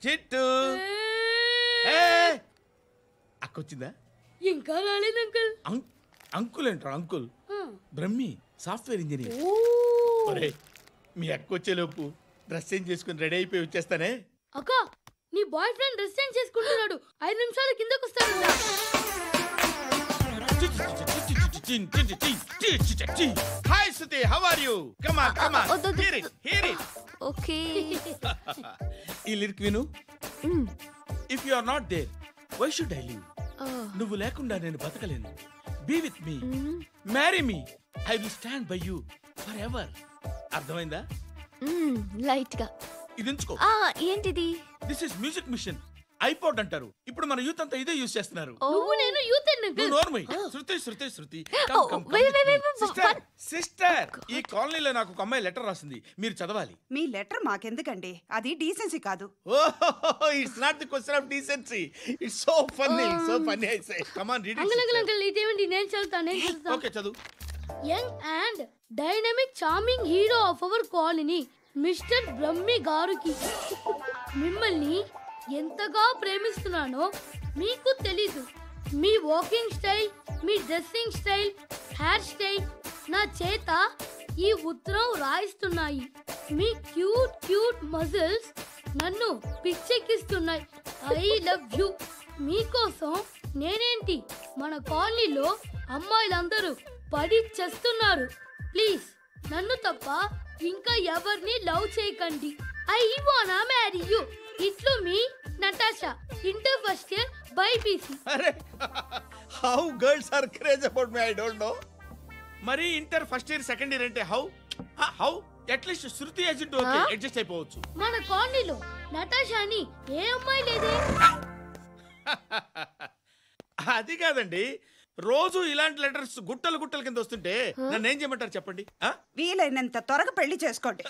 చిట్టు అక్కొచ్చిందా? ఇంకా రాలేదు అంకుల్. అంకుల్ ఏంట్రా అంకుల్? Brahmi software engineer. మీ అక్కొచ్చేలోపు డ్రెస్ చేంజ్ చేసుకుని రెడీ అయిపోయి వచ్చేస్తానే. అక్క నీ బాయ్ ఫ్రెండ్ డ్రెస్ చేంజ్ చేసుకుంటున్నాడు, 5 నిమిషాలు కిందకు వస్తాడు. Hi Suthi, how are you? Come on come on, hear it. Okay. ఈ లిరిక్ విను. If you are not there why should I live? నువ్వు లేకుండా నేను బతకలేను. Be with me, marry me, I will stand by you forever. అర్థమైందా? Light గా. ఇది ఉంచుకో. ఏంటిది? This is music machine, iPod అంటారు. ఇప్పుడు మన యూత్ అంతా ఇదే యూస్ చేస్తున్నారు. నువ్వు నేను యూత్ శృతి సిస్టర్, ఈ కాలనీలో నాకు ఒక అమ్మాయి లెటర్ రాసింది, మీరు చదవాలి. మీ లెటర్ మాకెందుకండి, అది డీసెన్సీ కాదు. It's not the question of decency, it's so funny I say. Come on read it. Uncle ఇదేంటి? నేను చదువుతాను. ఓకే చదువు. Young and dynamic charming hero of our colony mister Brahmi గారికి మిమ్మల్ని ఎంతగా ప్రేమిస్తున్నానో మీకు తెలీదు. మీ వాకింగ్ స్టైల్, మీ డ్రెస్సింగ్ స్టైల్, హెయిర్ స్టైల్ నా చేత ఈ ఉత్తరం రాయిస్తున్నాయి. మీ క్యూట్ మజిల్స్ నన్ను పిచ్చెక్కిస్తున్నాయి. I love you. మీకోసం నేనేంటి, మన కాలనీలో అమ్మాయిలందరూ పడి చేస్తున్నారు. ప్లీజ్ నన్ను తప్ప ఇంకా ఎవరిని లవ్ చేయకండి. ఐ వానా మ్యారీ యూ. ఇట్లు మీ Natasha, inter first year BiPC. అరే how girls are craze about me, I don't know. మరి inter first year second year అంటే how at least Shruti agent okay adjust అయిపోవచ్చు. మన కాలనీలో నటాషా అని ఏ అమ్మాయి లేదే. అది కాదండి, రోజు ఇలాంటి లెటర్స్ గుట్టలు కింద వస్తుంటే నన్ను ఏం చేయమంటారు చెప్పండి? వీలైనంత త్వరగా పెళ్లి చేసుకోండి.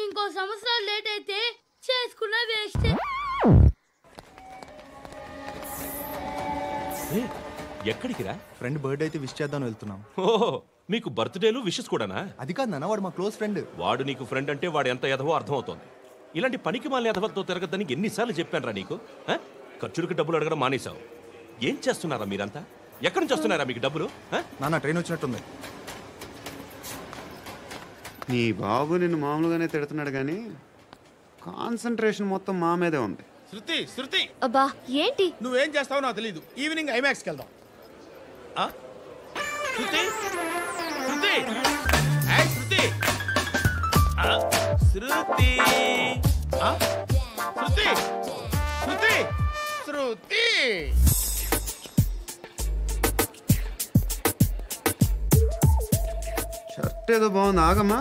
ఇంకో సంవత్సరాలు లేట్ అయితే చేసుకున్నా వేస్ట్. ఎక్కడికి రా? ఫ్రెండ్ బర్త్డే అయితే విష్ చేద్దాం వెళ్తున్నాం. ఓహో, మీకు బర్త్డేలు విషెస్ కూడానా? అది కాదు నాన్న, వాడు మా క్లోజ్ ఫ్రెండ్. వాడు నీకు ఫ్రెండ్ అంటే వాడు ఎంత ఎదవో అర్థమవుతోంది. ఇలాంటి పనికి మాలిన ఎదవలతో తిరగద్దని ఎన్నిసార్లు చెప్పాను రా నీకు? ఖర్చులకు డబ్బులు అడగడం మానేశావు. ఏం చేస్తున్నారా మీరంతా? ఎక్కడి నుంచి వస్తున్నారా మీకు డబ్బులు? నాన్న ట్రైన్ వచ్చినట్టుంది. నీ బాబు నిన్ను మామూలుగానే తిడుతున్నాడు కానీ కాన్సంట్రేషన్ మొత్తం మా మీదే ఉంది. శృతి అబ్బా ఏంటి? నువ్వేం చేస్తావో నాకు తెలీదు. ఈవినింగ్ ఐమాక్స్కి వెళ్దాం. శృతి షర్ట్ ఏదో బాగుంది, ఆగమ్మా.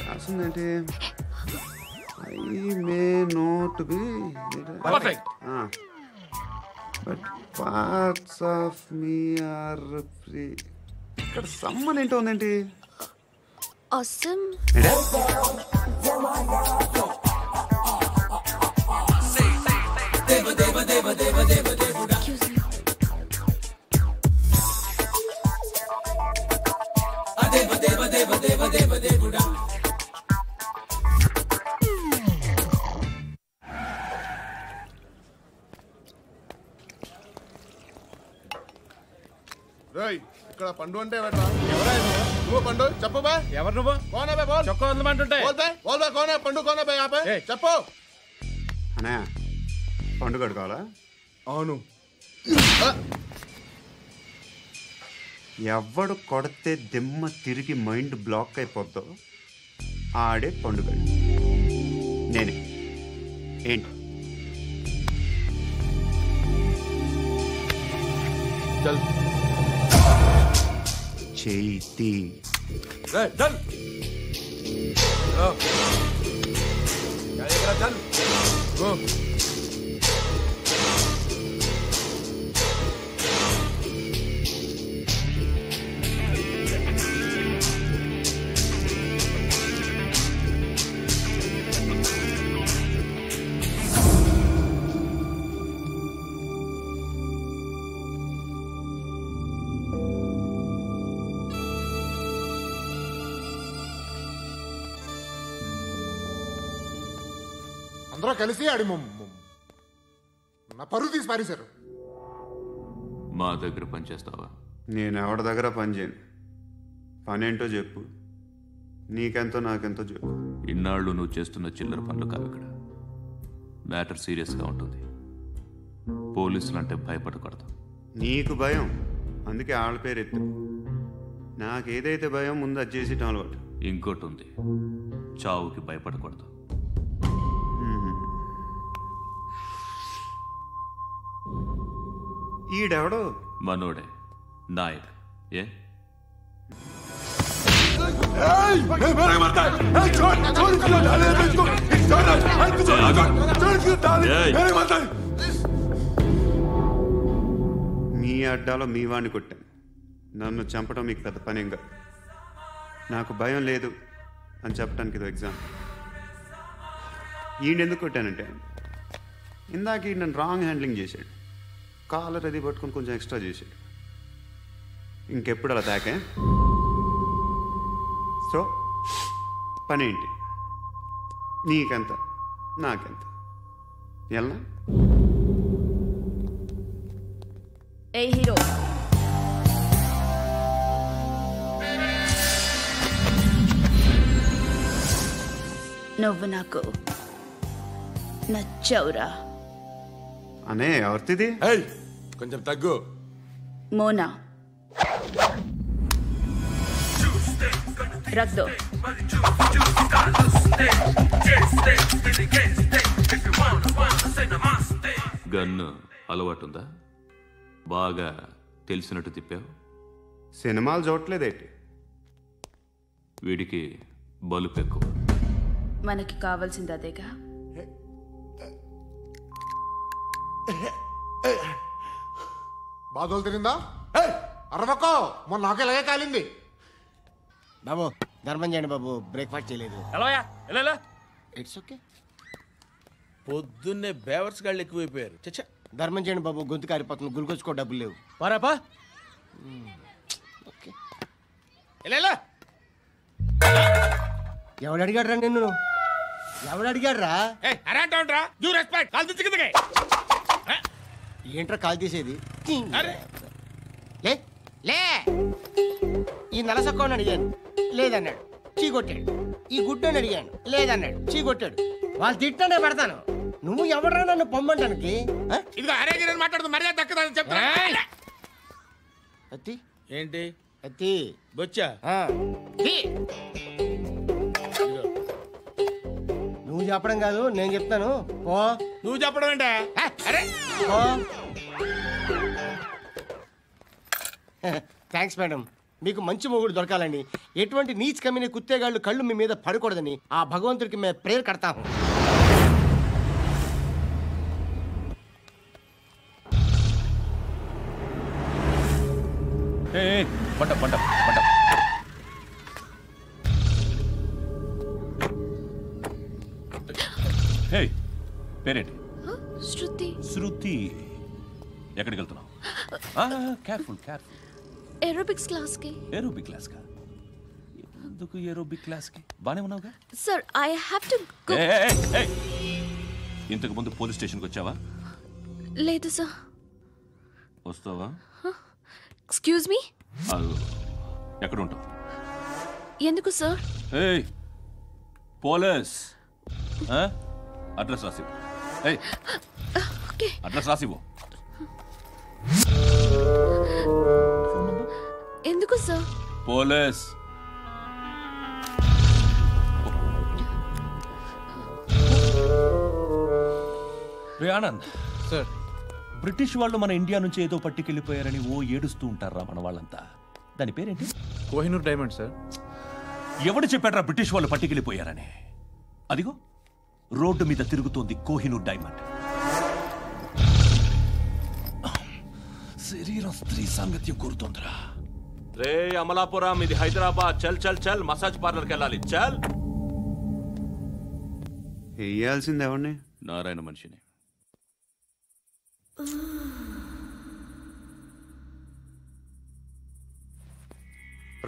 రాసిందేంటి? I may not be but parts of me are free. ఇక్కడ సమ్మన్ ఏంటో ఉందేంటి? awesome. ఇక్కడ పండు అంటే నువ్వు పండు చెప్పు బా. ఎవరు నువ్వు? కోనే బే బోల్. చొక్కా వదలమంటుంటే బోల్ బే కోనే పండు కోనే బే ఆపే చెప్పు. అనే పండు కడుకోవాలా? అవును. ఎవడు కొడితే దిమ్మ తిరిగి మైండ్ బ్లాక్ అయిపోద్దో ఆడే పండుగ. నేనే. ఏంటి? చల్ చేతి చల్ చల్ గో. అందరూ కలిసి ఆడి నా పరువు తీసి పారేశారు. మా దగ్గర పనిచేస్తావా? నేను ఎవరి దగ్గర పని చేయను. పనేంటో చెప్పు. నీకెంతో నాకెంతో చెప్పు. ఇన్నాళ్ళు నువ్వు చేస్తున్న చిల్లర పనులు కావు ఇక్కడ. మ్యాటర్ సీరియస్గా ఉంటుంది. పోలీసులు అంటే భయపడకూడదు. నీకు భయం, అందుకే ఆళ్ళ పేరు ఎత్తు. నాకేదైతే భయం ముందు అది చేసి అలవాటు. ఇంకోటి ఉంది, చావుకి భయపడకూడదు. ఈడెవడో మనోడే నాయక్. ఏ మీ అడ్డాలో మీ వాడిని కొట్టాను. నన్ను చంపడం మీకు పెద్ద పనేంగా. నాకు భయం లేదు అని చెప్పడానికి ఇది ఎగ్జామ్. ఈయనెందుకు కొట్టానంటే ఇందాక ఈ నన్ను రాంగ్ హ్యాండ్లింగ్ చేశాడు. కాలర్ అది పట్టుకొని కొంచెం ఎక్స్ట్రా చేశాడు. ఇంకెప్పుడు అలా తాకే. సో పనేంటి? నీకెంత నాకెంత ఎలా? ఏ హీరో, నువ్వు నాకు నచ్చవురా. అనే ఎవరిది? కొంచెం తగ్గు. మోనా రక్ దో. గన్ను అలవాటుందా? బాగా తెలిసినట్టు తిప్పావు. సినిమాలు చూడట్లేదేంటి? వీడికి బలుపు ఎక్కువ. మనకి కావాల్సింది అదేగా. బాధలు తిరిందా? అరవకో, మొన్న నాకు ఇలాగే కాలింది. బాబు ధర్మం చేయండి బాబు, బ్రేక్ఫాస్ట్ చేయలేదు. It's okay. పొద్దున్నే బేవర్స్ గాళ్ళు ఎక్కువైపోయారు. చచ్చా, ధర్మం చేయండి బాబు, గొంతు కారిపోతుంది, గురికొచ్చుకో డబ్బులు లేవు. పారాపా. ఓకే. ఎవడు అడిగాడు రా నిన్ను? ఎవడు అడిగాడు రా? ఏంట్రా కాల్ తీసేది? లే లే. ఈ నలసక్కని అడిగాను, లేదన్నాడు, చీ కొట్టాడు. ఈ గుడ్డని అడిగాను, లేదన్నాడు, చీ కొట్టాడు. వాళ్ళు తిట్టానే పెడతాను. నువ్వు ఎవడరా నన్ను పొమ్మంటానికి? అత్తి ఏంటి అత్తి బొచ్చా? నువ్వు చెప్పడం కాదు, నేను చెప్తాను. ఓ నువ్వు చెప్పడం ఏంటే? Thanks madam. మీకు మంచి మొగుడు దొరకాలని, ఎటువంటి నీచ్ కమ్మిన కుత్తేగాళ్ళు కళ్ళు మీ మీద పడకూడదని ఆ భగవంతుడికి మేము ప్రేయర్ కడతాము. పేరేంటి? శృతి. శృతి. ఎక్కడికి వెళ్తున్నావు? Careful careful. ఏరోబిక్స్ క్లాస్ కి. ఏరోబిక్ క్లాస్ కా? ఎందుకు ఏరోబిక్ క్లాస్ కి? బానే ఉన్నావుగా? Sir I have to go. ఇంతకు ముందు పోలీస్ స్టేషన్కి వచ్చావా? లేదు సార్. వస్తావా? Excuse me. ఎక్కడ ఉంటావు? ఎందుకు సార్? పోలీస్ అడ్రస్ రాసివ్వు. అడ్రస్ రాసివ్వు. ఎందుకు సార్? పోలీస్. రే ఆనంద్ సార్, బ్రిటిష్ వాళ్ళు మన ఇండియా నుంచి ఏదో పట్టుకెళ్ళిపోయారని ఏడుస్తూ ఉంటారా మన వాళ్ళంతా? దాని పేరేంటి? Kohinoor diamond sir. ఎవడు చెప్పాడ్రా బ్రిటిష్ వాళ్ళు పట్టుకెళ్ళిపోయారని? అదిగో రోడ్డు మీద తిరుగుతోంది కోహినూర్ డైమండ్. శరీరం స్త్రీ సాంగత్యం కోరుతోందిరా. రే అమలాపురం, ఇది హైదరాబాద్. చల్ చల్ చల్, మసాజ్ పార్లర్కి వెళ్ళాలి. చల్. వేయాల్సింది ఎవరిని? నారాయణ మనిషిని.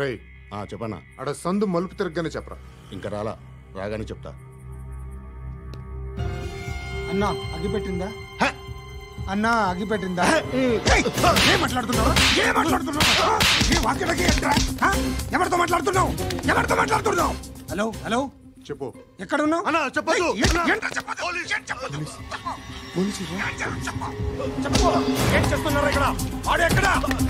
రే చెప్పనా? అక్కడ సందు మలుపు తిరగగానే చెప్పరా. ఇంకా రాగానే చెప్తా. అన్నా అగిపెట్టిందా అన్నా అగిపెట్టిందా ఏం మాట్లాడుతున్నావు ఎవరితో మాట్లాడుతున్నావు హలో హలో చెప్పు. ఎక్కడ ఉన్నావు అన్నా చెప్పదు. ఏం చేస్తున్నారు ఇక్కడ ఆడు ఎక్కడ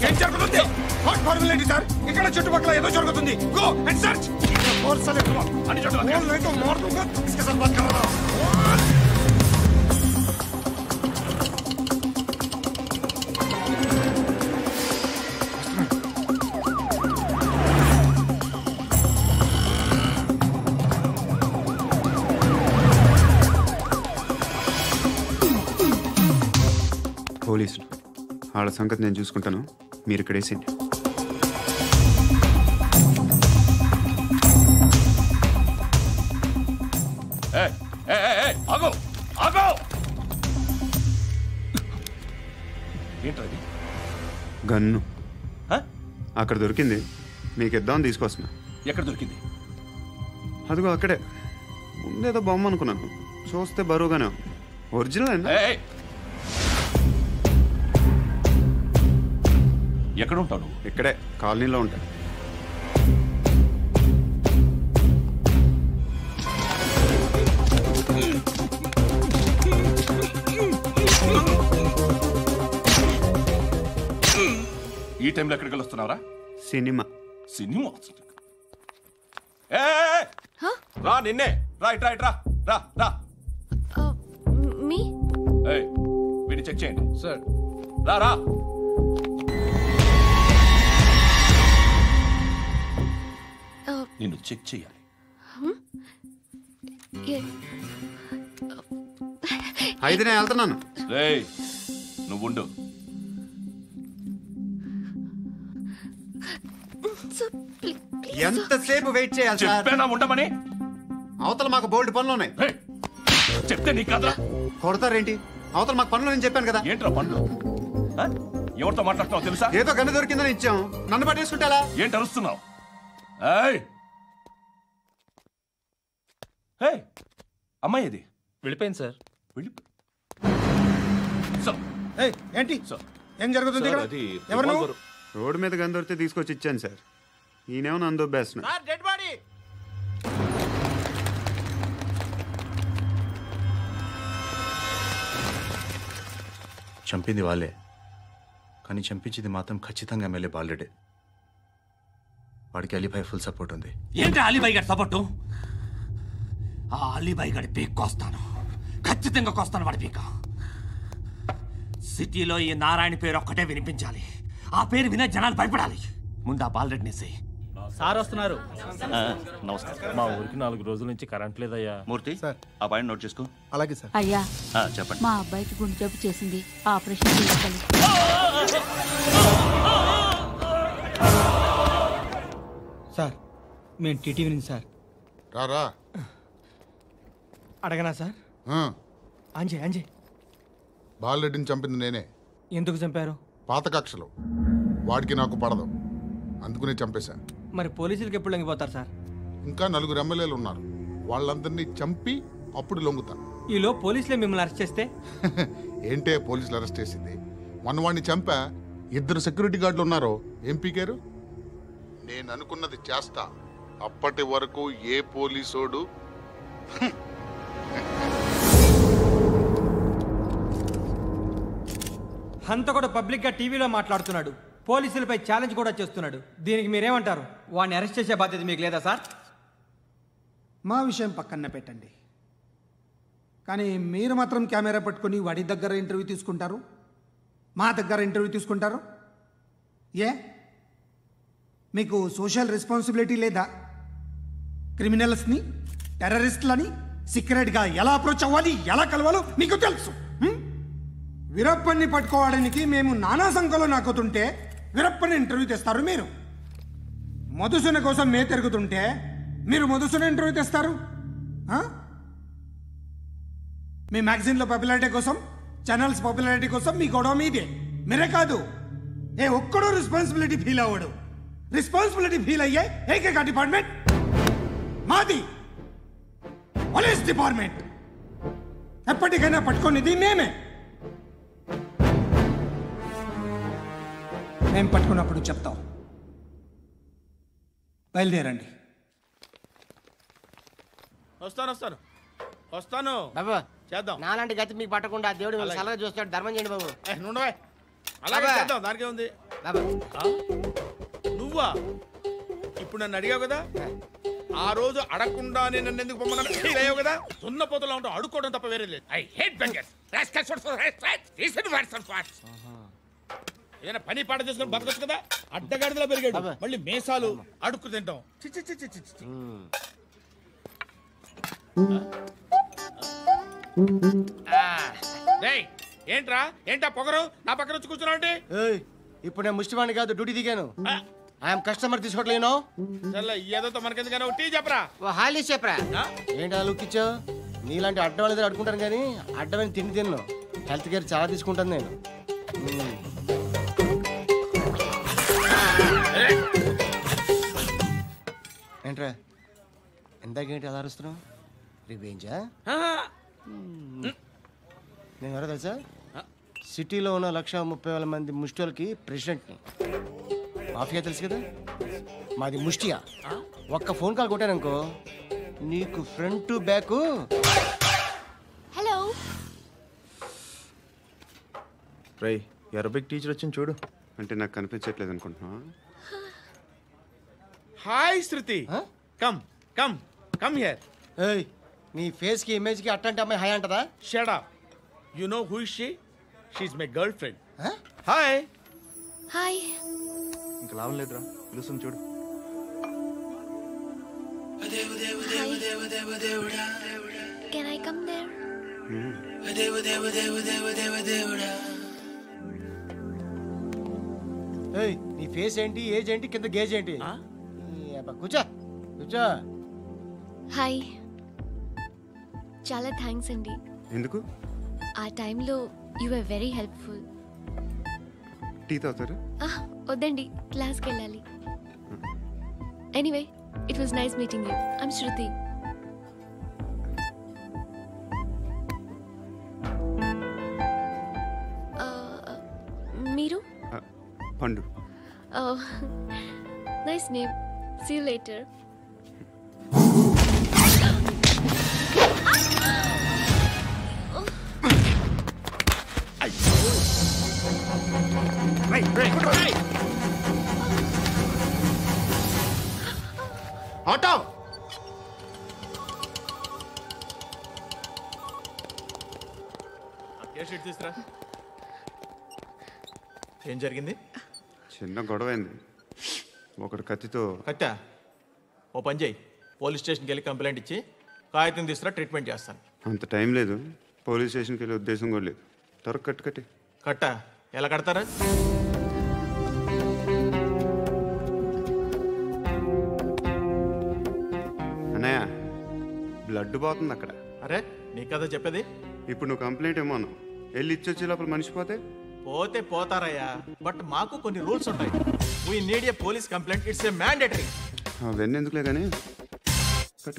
ఏం జరుగుతుంది వాట్ ఫార్మల్ ఏంటి సార్ ఇక్కడ చుట్టుపక్కల ఏదో జరుగుతుంది గో అండ్ సర్చ్ అని పోలీసులు వాళ్ళ సంగతి నేను చూసుకుంటాను, మీరు ఇక్కడ వేసేయండి. ఏంటది? గన్ను అక్కడ దొరికింది, మీకు ఇద్దామని తీసుకొస్తున్నా. ఎక్కడ దొరికింది? అదిగో అక్కడే. ముందేదో బొమ్మ అనుకున్నాను, చూస్తే బరువుగానే ఒరిజినల్ అండి. ఎక్కడ ఉంటావు? ఇక్కడే కాలనీలో ఉంటా. ఈ టైంలో ఎక్కడికి వస్తున్నావురా? సినిమా. సినిమా రా, నిన్నే రా, ఇట్రా ఇట్రా, రా రా. మీ వీడిని చెక్ చేయండి సార్. రా రా. నిన్ను చెక్ చేయాలి. అయితే నేను వెళ్తున్నాను. నువ్వు ఉండు. ఎంతసేపు వెయిట్ చేయాలి? చెప్పేనా ఉండమని? అవతల మాకు బోల్డ్ పనులు ఉన్నాయి. చెప్తే నీకు కదా కొడతారేంటి? అవతల మాకు పనులు నేను చెప్పాను కదా. ఏంట్రా పనులు? ఎవరితో మాట్లాడుతున్నావు తెలుసా? ఏదో గన్ను దొరికిందని ఇచ్చాం, నన్ను పట్టేసుకుంటా. ఏంటి అరుస్తున్నావు? అమ్మాయి ఇది వెళ్ళిపోయింది సార్. ఏంటి ఏం జరుగుతుంది? ఎవరు? రోడ్డు మీద గన్ను దొరికితే తీసుకొచ్చి ఇచ్చాను సార్. ఈయనేమో నన్ను దొబ్బేస్తున్నా. చంపింది వాళ్ళే, కానీ చంపించింది మాత్రం ఖచ్చితంగా ఎమ్మెల్యే బాలుడే. వాడికి అలీభాయ్ ఫుల్ సపోర్ట్ ఉంది. ఏంటి అలీభాయ్ గారి సపోర్టు? ఆ అలీభాయ్ గారి పీక్ కోస్తాను, ఖచ్చితంగా కోస్తాను వాడి పీక. సిటీలో ఈ నారాయణ పేరు ఒక్కటే వినిపించాలి. ఆ పేరు వినే జనాలు భయపడాలి. ముందు ఆ బాలరెడ్డిని సార్ వస్తున్నారు. నమస్కారం. మా ఊరికి 4 రోజుల నుంచి కరెంట్ లేదయ్యా. మూర్తి ఆ పాయింట్ నోట్ చేసుకో. అలాగే సార్. అయ్యా చెప్పండి. మా అబ్బాయికి గుండె జబ్బు చేసింది, ఆపరేషన్ చేయాలి. సార్ మేము టీటీవీ నుంచి సార్. రారా. అడగనా సార్? అంజయ్ బాలరెడ్డిని చంపింది నేనే. ఎందుకు చంపారు? పాత కక్షలు, వాడికి నాకు పడదు, అందుకునే చంపేశా. మరి పోలీసులకి ఎప్పుడు లొంగిపోతారు సార్? ఇంకా 4 ఎమ్మెల్యేలు ఉన్నారు, వాళ్ళందరినీ చంపి అప్పుడు లొంగుతా. ఈలో పోలీసులే మిమ్మల్ని అరెస్ట్ చేస్తే? ఏంటే పోలీసులు అరెస్ట్ చేసింది? మొన్న వాడిని చంపా, 2 సెక్యూరిటీ గార్డులు ఉన్నారో ఏం పీకారు? నేను అనుకున్నది చేస్తా. అప్పటి వరకు ఏ పోలీసోడు హంతకుడు పబ్లిక్ గా టీవీలో మాట్లాడుతున్నాడు, పోలీసులపై ఛాలెంజ్ కూడా చేస్తున్నాడు. దీనికి మీరేమంటారు? వాడిని అరెస్ట్ చేసే బాధ్యత మీకు లేదా సార్? మా విషయం పక్కన పెట్టండి, కానీ మీరు మాత్రం కెమెరా పట్టుకొని వాడి దగ్గర ఇంటర్వ్యూ తీసుకుంటారు, మా దగ్గర ఇంటర్వ్యూ తీసుకుంటారు. ఏ మీకు సోషల్ రెస్పాన్సిబిలిటీ లేదా? క్రిమినల్స్ని, టెర్రరిస్టులని సీక్రెట్గా ఎలా అప్రోచ్ అవ్వాలి, ఎలా కలవాలో మీకు తెలుసు. వీరప్పన్ని పట్టుకోవడానికి మేము నానా సంఖ్యలో నాకుతుంటే వీరప్పని ఇంటర్వ్యూ తెస్తారు మీరు. మధుసూన కోసం మే తిరుగుతుంటే మీరు మధుసూన ఇంటర్వ్యూ తెస్తారు. మీ మ్యాగజైన్లో పాపులారిటీ కోసం, ఛానల్స్ పాపులారిటీ కోసం మీ గొడవ మీదే. మీరే కాదు, ఏ ఒక్కడో రెస్పాన్సిబిలిటీ ఫీల్ అవ్వడు. రెస్పాన్సిబిలిటీ ఫీల్ అయ్యే ఏకైక డిపార్ట్మెంట్ మాది, పోలీస్ డిపార్ట్మెంట్. ఎప్పటికైనా పట్టుకునేది మేమే. మేము పట్టుకున్నప్పుడు చెప్తాం. బయలుదేరండి. వస్తాను బాబు చేద్దాం. నాలాంటి గతి మీకు పట్టకుండా దేవుడు మిమ్మల్ని సలహా చూస్తాడు. ధర్మం చేయండి బాబు. నుండవే అలాగే బాబా. చేద్దాం, దానికే ఉంది. బాబు నువ్వా ఇప్పుడు నన్ను అడిగావు కదా, ఆ రోజు అడగకుండా నేను నన్ను ఎందుకు పొమ్మన్నాను ఫీల్ అయ్యావు కదా. సున్న పోతలో ఉంటావు, అడుక్కోవడం తప్ప వేరే లేదు. I hate bangers. ఏదైనా పని పాట చేసుకుని బతకొచ్చు కదా. అడ్డగాడిదలా పెరిగాడు, మళ్ళీ మేసాలు అడుక్కు తింటాం. చి చి చి చి చి చి. రేయ్, ఏంటా పొగరు నా పక్కన వచ్చి కూర్చున్నావు అంటే? ఇప్పుడు నేను ముష్టివాణి కాదు, డ్యూటీ దిగాను. ఐఎమ్ కస్టమర్ తీసుకోవట్లేను. ఏదో మనకెందుకైనా టీ చెప్పరా. హాలీ చెప్పరా. ఏంటి అలా లుక్ ఇచ్చావు? నీలాంటి అడ్డం వాళ్ళ దగ్గర అడుకుంటాను కానీ అడ్డమైన తిండి తిన్ను. హెల్త్ కేర్ చాలా తీసుకుంటాను నేను. ఏంట్రా ఎందాకేంటి అలా అరుస్తున్నావు? రివేంజా? నేను ఎవరో తెలుసా? సిటీలో ఉన్న 130,000 మంది ముష్టిలకి ప్రెసిడెంట్ని. మాఫియా తెలుసు కదా, మాది ముష్టియా. ఒక్క ఫోన్ కాల్ కొట్టాననుకో నీకు ఫ్రంట్ టు బ్యాక్. హలో రై అరబిక్ టీచర్ వచ్చింది చూడు. అంటే నాకు కనిపించట్లేదు అనుకుంటున్నా. Hi Shruti, come come come here. ఏయ్, నీ ఫేస్ కి ఇమేజ్ కి అట్టంటే అమ్మాయి హాయ్ అంటదా? Shut up. You know who is she? She is my girlfriend. Hi hi. ఇంకా లాభం లేదురా, పిలుస్తుంది చూడు. Can I come there? ఏయ్, నీ ఫేస్ ఏంటి, ఏజ్ ఏంటి, కింద గేజ్ ఏంటి? కూర్చో కూర్చో. హాయ్. చాలా థ్యాంక్స్ అండి. ఎందుకు? ఆ టైంలో you are very helpful. Tea తాగుతారు? వద్దండి, క్లాస్కి వెళ్ళాలి. Anyway, it was nice meeting you. I'm Shruti. మీరు? Pandu. Nice name. See you later. Auto. తీసుకురా. ఏం జరిగింది? చిన్న గొడవ అయింది. ఒకటి కత్తితో. కట్టా? ఓ పని చేయి, పోలీస్ స్టేషన్కి వెళ్ళి కంప్లైంట్ ఇచ్చి కాగితం తీసుకురా, ట్రీట్మెంట్ చేస్తాను. అంత టైం లేదు, పోలీస్ స్టేషన్కి వెళ్ళే ఉద్దేశం కూడా లేదు. త్వరగా కట్టి. కట్టా? ఎలా కడతారా? అన్నయ్య, బ్లడ్ పోతుంది అక్కడ. అరే, నీ కదా చెప్పేది. ఇప్పుడు నువ్వు కంప్లైంట్ ఏమో అన్నావు, వెళ్ళి ఇచ్చొచ్చే లోపల మనిషి పోతే పోతే పోతారయ్యా, బట్ మాకు కొన్ని రూల్స్ ఉంటాయి. We need a police complaint, it's a mandatory. అవన్నీ ఎందుకులే కానీ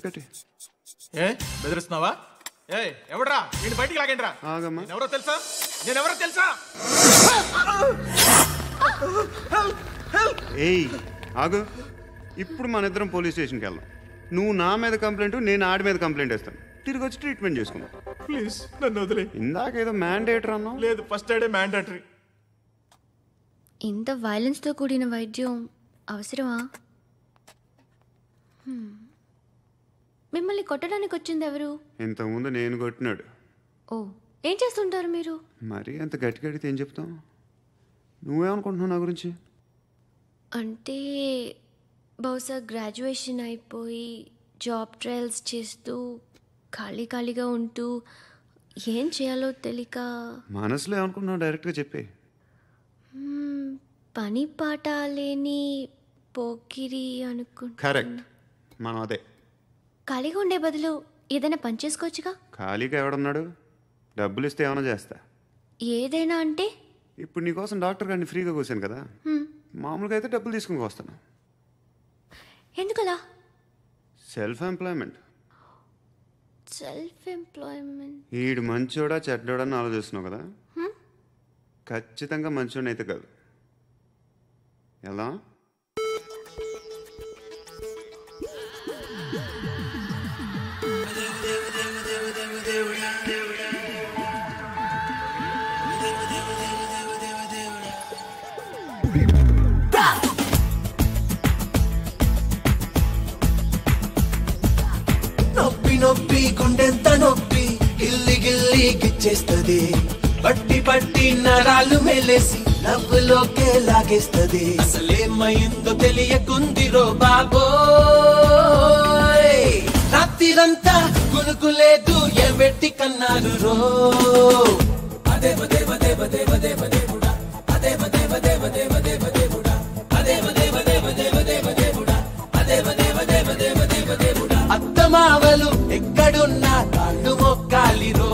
కట్టి. ఏ బెదిరిస్తున్నావా? ఏ ఎవడ్రా నేను బయటికి లాగండిరా. ఆగమ్మా. నేనెవరో తెలుసా? ఏయ్ ఆగు. ఇప్పుడు మన ఇద్దరం పోలీస్ స్టేషన్కి వెళ్దాం. నువ్వు నా మీద కంప్లైంట్, నేను ఆడి మీద కంప్లైంట్ వేస్తాను. తిరిగి వచ్చి ట్రీట్మెంట్ చేసుకుందాం. ప్లీజ్ నన్ను వదిలే. ఇందాకేదో మ్యాండేటరీ అన్నావు. లేదు, ఫస్ట్ ఎయిడే మ్యాండేటరీ. ఇంత వైలెన్స్తో కూడిన వైద్యం అవసరమా? మిమ్మల్ని కొట్టడానికి వచ్చింది ఎవరు? ఇంతకుముందు నేను కొట్టినాడు. ఓ, ఏం చేస్తుంటారు మీరు? మరి అంత గట్టిగా అడిగితే ఏం చెప్తాం? నువ్వేమనుకుంటున్నావు నా గురించి? అంటే బహుశా గ్రాడ్యుయేషన్ అయిపోయి జాబ్ ట్రయల్స్ చేస్తూ ఖాళీగా ఉంటూ ఏం చేయాలో తెలియక. మనసులో ఏమనుకుంటున్నావు డైరెక్ట్గా చెప్పే. పని పాట లేని పోకిరి అనుకుంటా. కరెక్ట్, మనం అదే. ఖాళీగా ఉండే బదులు ఏదైనా పని చేసుకోవచ్చుగా. ఖాళీగా ఎవడన్నాడు? డబ్బులు ఇస్తే ఏమైనా చేస్తా. ఏదైనా అంటే? ఇప్పుడు నీకోసం డాక్టర్ గారిని ఫ్రీగా కూర్చాను కదా, మామూలుగా అయితే డబ్బులు తీసుకుని వస్తాను. ఎందుకలా? Self employment. Self employment. ఈడు మంచోడా చెడ్డోడా అని ఆలోచిస్తున్నావు కదా, ఖచ్చితంగా మంచోడని అయితే కాదు. ఎలా? నొప్పి నొప్పి గుండెంత నొప్పి గిల్లి గిల్లి గిచ్చేస్తది, పట్టి పట్టి నరాలు మెలేసి నవ్వులోకే లాగేస్తది. అసలేమైందో తెలియకుందిరో బాబోయ్, రాత్రిరంతా గునుకులేదు ఎమెట్టి కన్నారు రో. అదే బదే బదే బదే బదే బదే బుడా, అదే బదే బదే బదే బదే బదే బుడా, అదే బదే బదే బదే బదే బదే బుడా, అదే బదే బదే బదే బదే బదే బుడా. అత్తమావలు ఎక్కడున్నా కాళ్ళు మొక్కాలిరో,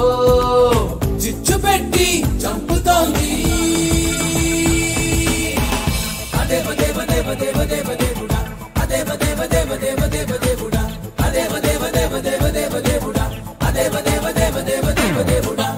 చిచ్చు పెట్టి చంపుతోంది. అదే బదే బదే బదే బదే బదే బుడా, అదే బదే బదే బదే బదే బదే బుడా, అదే బదే బదే బదే బదే బదే బుడా, అదే బదే బదే బదే బదే బదే బుడా.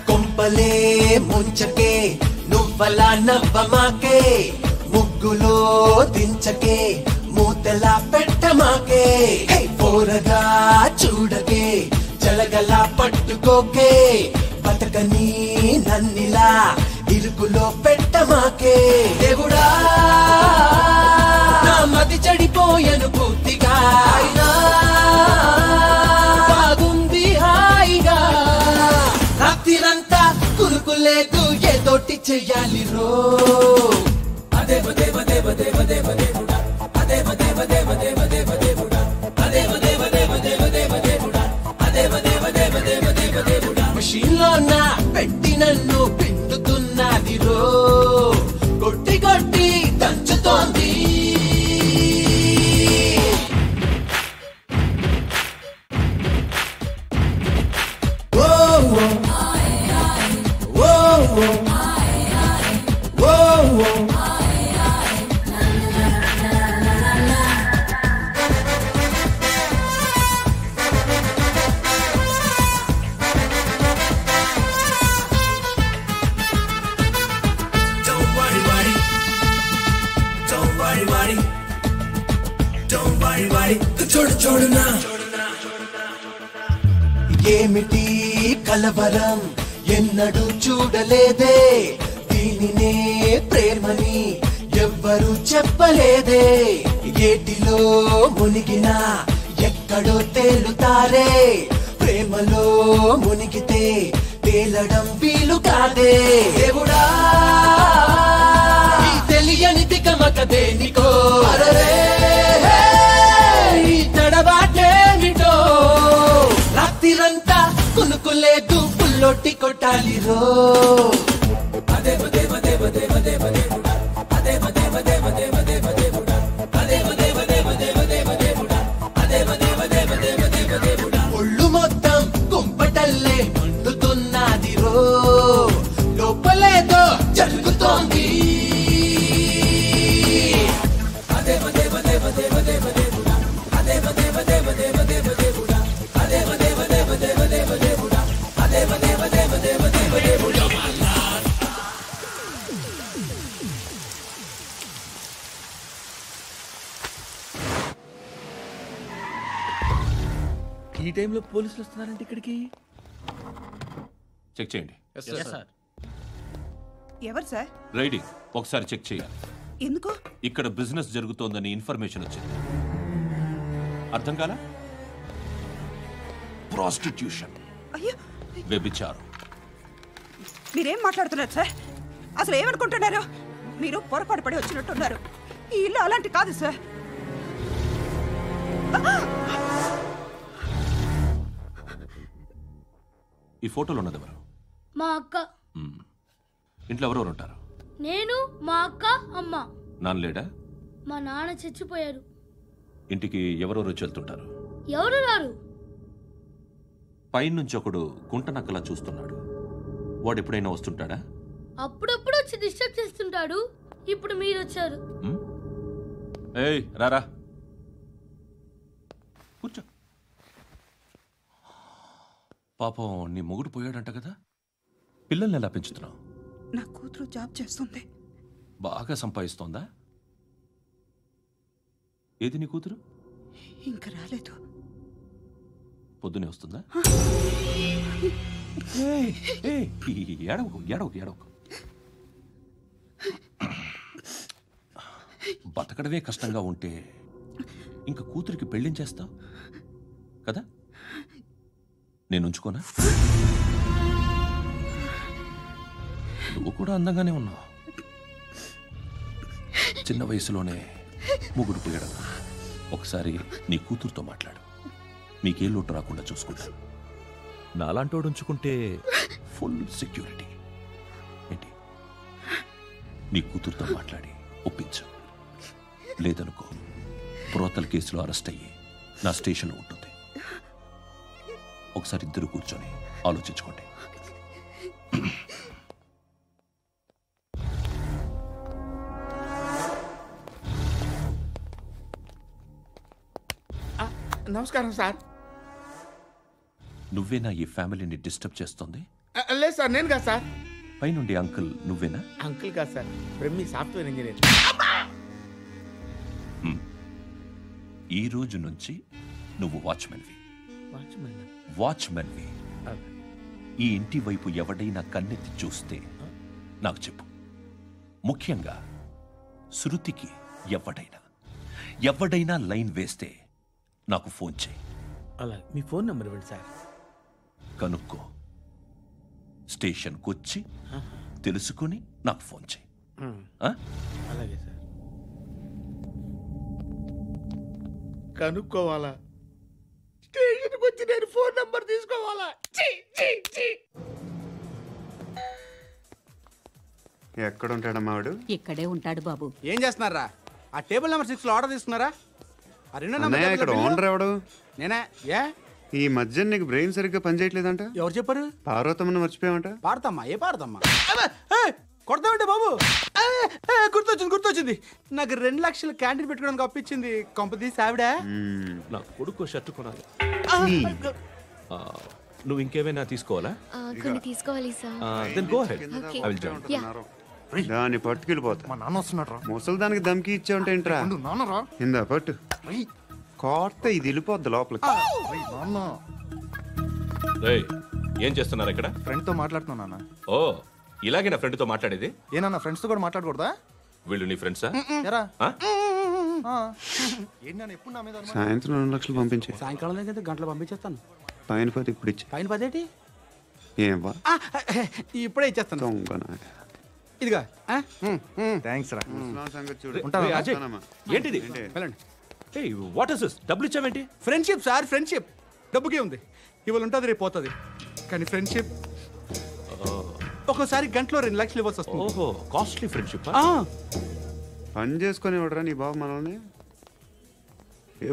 కొంపలే ముంచకే నువ్వలా నవ్వమాకే, ముగ్గులో దించకే మూతలా పెట్టమాకే, పోరగా చూడకే జలగలా పట్టుకోకే, బతకని నన్నిలా ఇరుకులో పెట్టమాకే. దేవుడా నా మది చెడిపోయను పూర్తిగా, బాగుంది హాయిగా, రాత్రిరంతా కురుకులేదు ఏదోటి చెయ్యాలి రో. అదే బదే బదే బదే బదే బదే బుడా, అదే బదే బదే బదే బదే బదే బుడా, అదే బదే బదే బదే బదే బదే బుడా, అదే బదే బదే బదే బదే బదే బుడా. మషీన్లో నా పెట్టి నన్ను పిండుతున్నది రో, కొట్టి కొట్టి దంచుతోంది. ఓ ఓ ఓ ఓ చూడు చూడు నా ఏమిటి కలవరం ఎన్నడూ చూడలేదే, దీనినే ప్రేమని ఎవ్వరూ చెప్పలేదే. ఏటిలో మునిగినా ఎక్కడో తేలుతారే, ప్రేమలో మునిగితే తేలడం వీలు కాదే. దేవుడా ఈ తెలియని తికమక దేనికో, అరరే ఈ తడబాటేమిటో, రాత్రిరంతా కునుకులేదు పుల్లొట్టి కొట్టాలి రో. అదే బదే బదే బదే బదే బదే బుడా, అదే బదే బదే బదే బదే బదే బుడా, అదే బదే బదే బదే బదే బదే బుడా, అదే బదే బదే బదే బదే బదే బుడా. ఒళ్ళు మొత్తం కుంపటల్లే మండుతున్నది రో, లోపలేదో జరుగుతోంది. అదే బదే బదే బదే బదే బదే బుడా, అదే బదే బదే బదే బదే బదే బుడా, అదే బదే బదే బదే బదే బదే బుడా, అదే బదే బదే బదే బదే బదే బుడా. ఈ టైంలో పోలీసులు వస్తున్నారంటే ఇక్కడికి. చెక్ చేయండి. ఎవరు సార్? రైడింగ్ ఒకసారి చెక్ చేయాలి. ఎందుకు? ఇక్కడ బిజినెస్ జరుగుతోందని ఇన్ఫర్మేషన్ వచ్చింది. అర్థం కాలా? ప్రాస్టిట్యూషన్. అయ్యో వ్యభిచారం. మీరేం మాట్లాడుతున్నారు సార్? అసలు ఏమనుకుంటున్నారు? మీరు పొరపాటు పడి వచ్చినట్టున్నారు. ఈ ఇల్లు అలాంటి కాదు సార్. ఈ ఫోటోలో ఉన్నది ఎవరు? మా అక్క. ఇంట్లో ఎవరెవరు ఉంటారు? నేను, మా అక్క, అమ్మ. నాన్న లేడా? మా నాన్న చచ్చిపోయారు. ఇంటికి ఎవరెవరు వచ్చి వెళ్తుంటారు? ఎవరు రారు. పైనుంచి ఒకడు గుంట నక్కలా చూస్తున్నాడు. వాడు ఎప్పుడైనా వస్తుంటాడా? అప్పుడప్పుడు వచ్చి డిస్టర్బ్ చేస్తుంటాడు. ఇప్పుడు మీరు వచ్చారు. ఏయ్ రారా, కూర్చో. పాపం నీ మొగుడు పోయాడంట కదా, పిల్లల్ని ఎలా పెంచుతున్నావు? నా కూతురు జాబ్ చేస్తుంది. బాగా సంపాదిస్తోందా? ఏది నీ కూతురు? ఇంకా రాలేదు. పొద్దునే వస్తుందా? ఏడవకు ఏడవకు ఏడవకు. బతకడమే కష్టంగా ఉంటే ఇంకా కూతురికి పెళ్ళించేస్తావు కదా? నేను ఉంచుకోనా? నువ్వు కూడా అందంగానే ఉన్నావు. చిన్న వయసులోనే ముగ్గురు పోయడం. ఒకసారి నీ కూతురుతో మాట్లాడు. మీకే లోటు రాకుండా చూసుకుంటాను. నాలాంటోడు ఉంచుకుంటే ఫుల్ సెక్యూరిటీ. ఏంటి? నీ కూతురుతో మాట్లాడి ఒప్పించు. లేదనుకో ప్రోతల కేసులో అరెస్ట్ అయ్యి నా స్టేషన్లో ఉంటుంది. ఒకసారి ఇద్దరు కూర్చొని ఆలోచించుకోండి. నమస్కారం సార్. నువ్వేనా ఈ ఫ్యామిలీని డిస్టర్బ్ చేస్తుంది? లేదు సార్, నేను కాదు సార్. పైనుండి అంకుల్ నువ్వేనా? అంకుల్ కాదు సార్, బ్రహ్మి సాఫ్ట్వేర్ ఇంజనీర్. ఈ రోజు నుంచి నువ్వు వాచ్మెన్వి. వాచ్మెన్వి. ఈ ఇంటి వైపు ఎవడైనా కన్నెత్తి చూస్తే నాకు చెప్పు. ముఖ్యంగా శృతికి ఎవడైనా లైన్ వేస్తే నాకు ఫోన్ చేయి. అలా మీ ఫోన్ నెంబర్ ఇవ్వండి సార్. కనుక్కో. స్టేషన్కి వచ్చి తెలుసుకుని నాకు ఫోన్ చేయి. అలాగే సార్. కనుక్కోవాలా? స్టేషన్కి వచ్చి నేను ఫోన్ నెంబర్ తీసుకోవాలా? ఎక్కడ ఉంటాడమ్మా వాడు? ఇక్కడే ఉంటాడు బాబు. ఏం చేస్తున్నారా? ఆ టేబుల్ నెంబర్ 6 లో ఆర్డర్ తీసుకున్నారా? ఇక్కడ ఓనర్ ఎవడు? నేనే. ఏ ఈ మధ్య నీకు బ్రెయిన్ సరిగ్గా పనిచేయట్లేదంట. ఎవరు చెప్పారు? పార్వతమ్మను మర్చిపోయామంట. పాడతామ్మా? ఏ పాడతామ్మా? కొడతామంటే బాబు. గుర్తొచ్చింది. నాకు 2 లక్షలు క్యాంటీన్ పెట్టుకోవడానికి అప్పించింది కొంపదీసి ఆవిడ. నా కొడుకు షర్టు కొనాలి. నువ్వు ఇంకేమైనా తీసుకోవాలా? కొన్ని తీసుకోవాలి sir. Then go ahead. Okay. I will join. Yeah. దాన్ని పట్టుకెళ్ళిపోతా. మా నాన్న వస్తున్నాడు రా. ముసలి దానికి దమ్కి ఇచ్చావుంటే ఏంట్రా? నాన్నరా ఇందా పట్టు. కోర్త ఇది వెళ్ళిపోద్ది లోపలికి. ఏం చేస్తున్నారు ఇక్కడ? ఫ్రెండ్ తో మాట్లాడుతున్నా నాన్న. ఓ, ఇలాగే నా ఫ్రెండ్ తో మాట్లాడేది? ఏనా ఫ్రెండ్స్ తో కూడా మాట్లాడకూడదా? వీళ్ళు నీ ఫ్రెండ్సా? ఎరా సాయంత్రం 2 లక్షలు పంపించే. సాయంకాలం దగ్గర గంటలు పంపించేస్తాను. పైన 10 ఇప్పుడు ఇచ్చే. పైన 10 ఏంటి? ఏం వా ఇప్పుడే ఇచ్చేస్తాను. ఇదిగా థ్యాంక్స్ రా. ఏంటిది? What is this? డబ్బులు ఇచ్చావేంటి? Friendship sir, friendship. డబ్బుకే ఉంది, ఇవాళ ఉంటుంది రేపు పోతుంది. కానీ ఫ్రెండ్షిప్ ఒక్కోసారి గంటలో 2 లక్షలు ఇవ్వాల్సి వస్తుంది. ఓహో, కాస్ట్లీ ఫ్రెండ్షిప్. పని చేసుకొని ఇవ్వడరా నీ బాబు మనల్ని?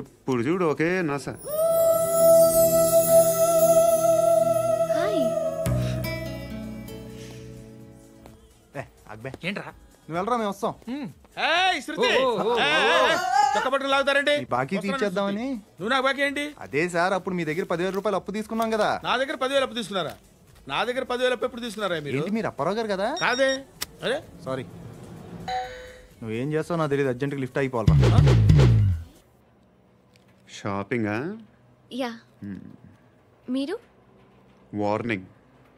ఎప్పుడు చూడు ఒకే నాస. ఏంట్రా? నువ్వు వెళ్ళరా, మేము వస్తాం. చక్కబట్టలు లాగుతారండి. బాకీ తీర్చేద్దామని. నువ్వు నాకు బాకీ ఏంటి? అదే సార్, అప్పుడు మీ దగ్గర 10,000 రూపాయలు అప్పు తీసుకున్నాం కదా. నా దగ్గర 10,000 అప్పు తీసుకున్నారా? నా దగ్గర 10,000 అప్పు ఎప్పుడు తీసుకున్నారా మీరు? ఏంటి, మీరు అప్పారావు గారు కదా? కాదే. అరే సారీ. నువ్వేం చేస్తావు నాకు తెలియదు, అర్జెంట్గా లిఫ్ట్ అయిపోవాలి. షాపింగా? యా. మీరు? వార్నింగ్.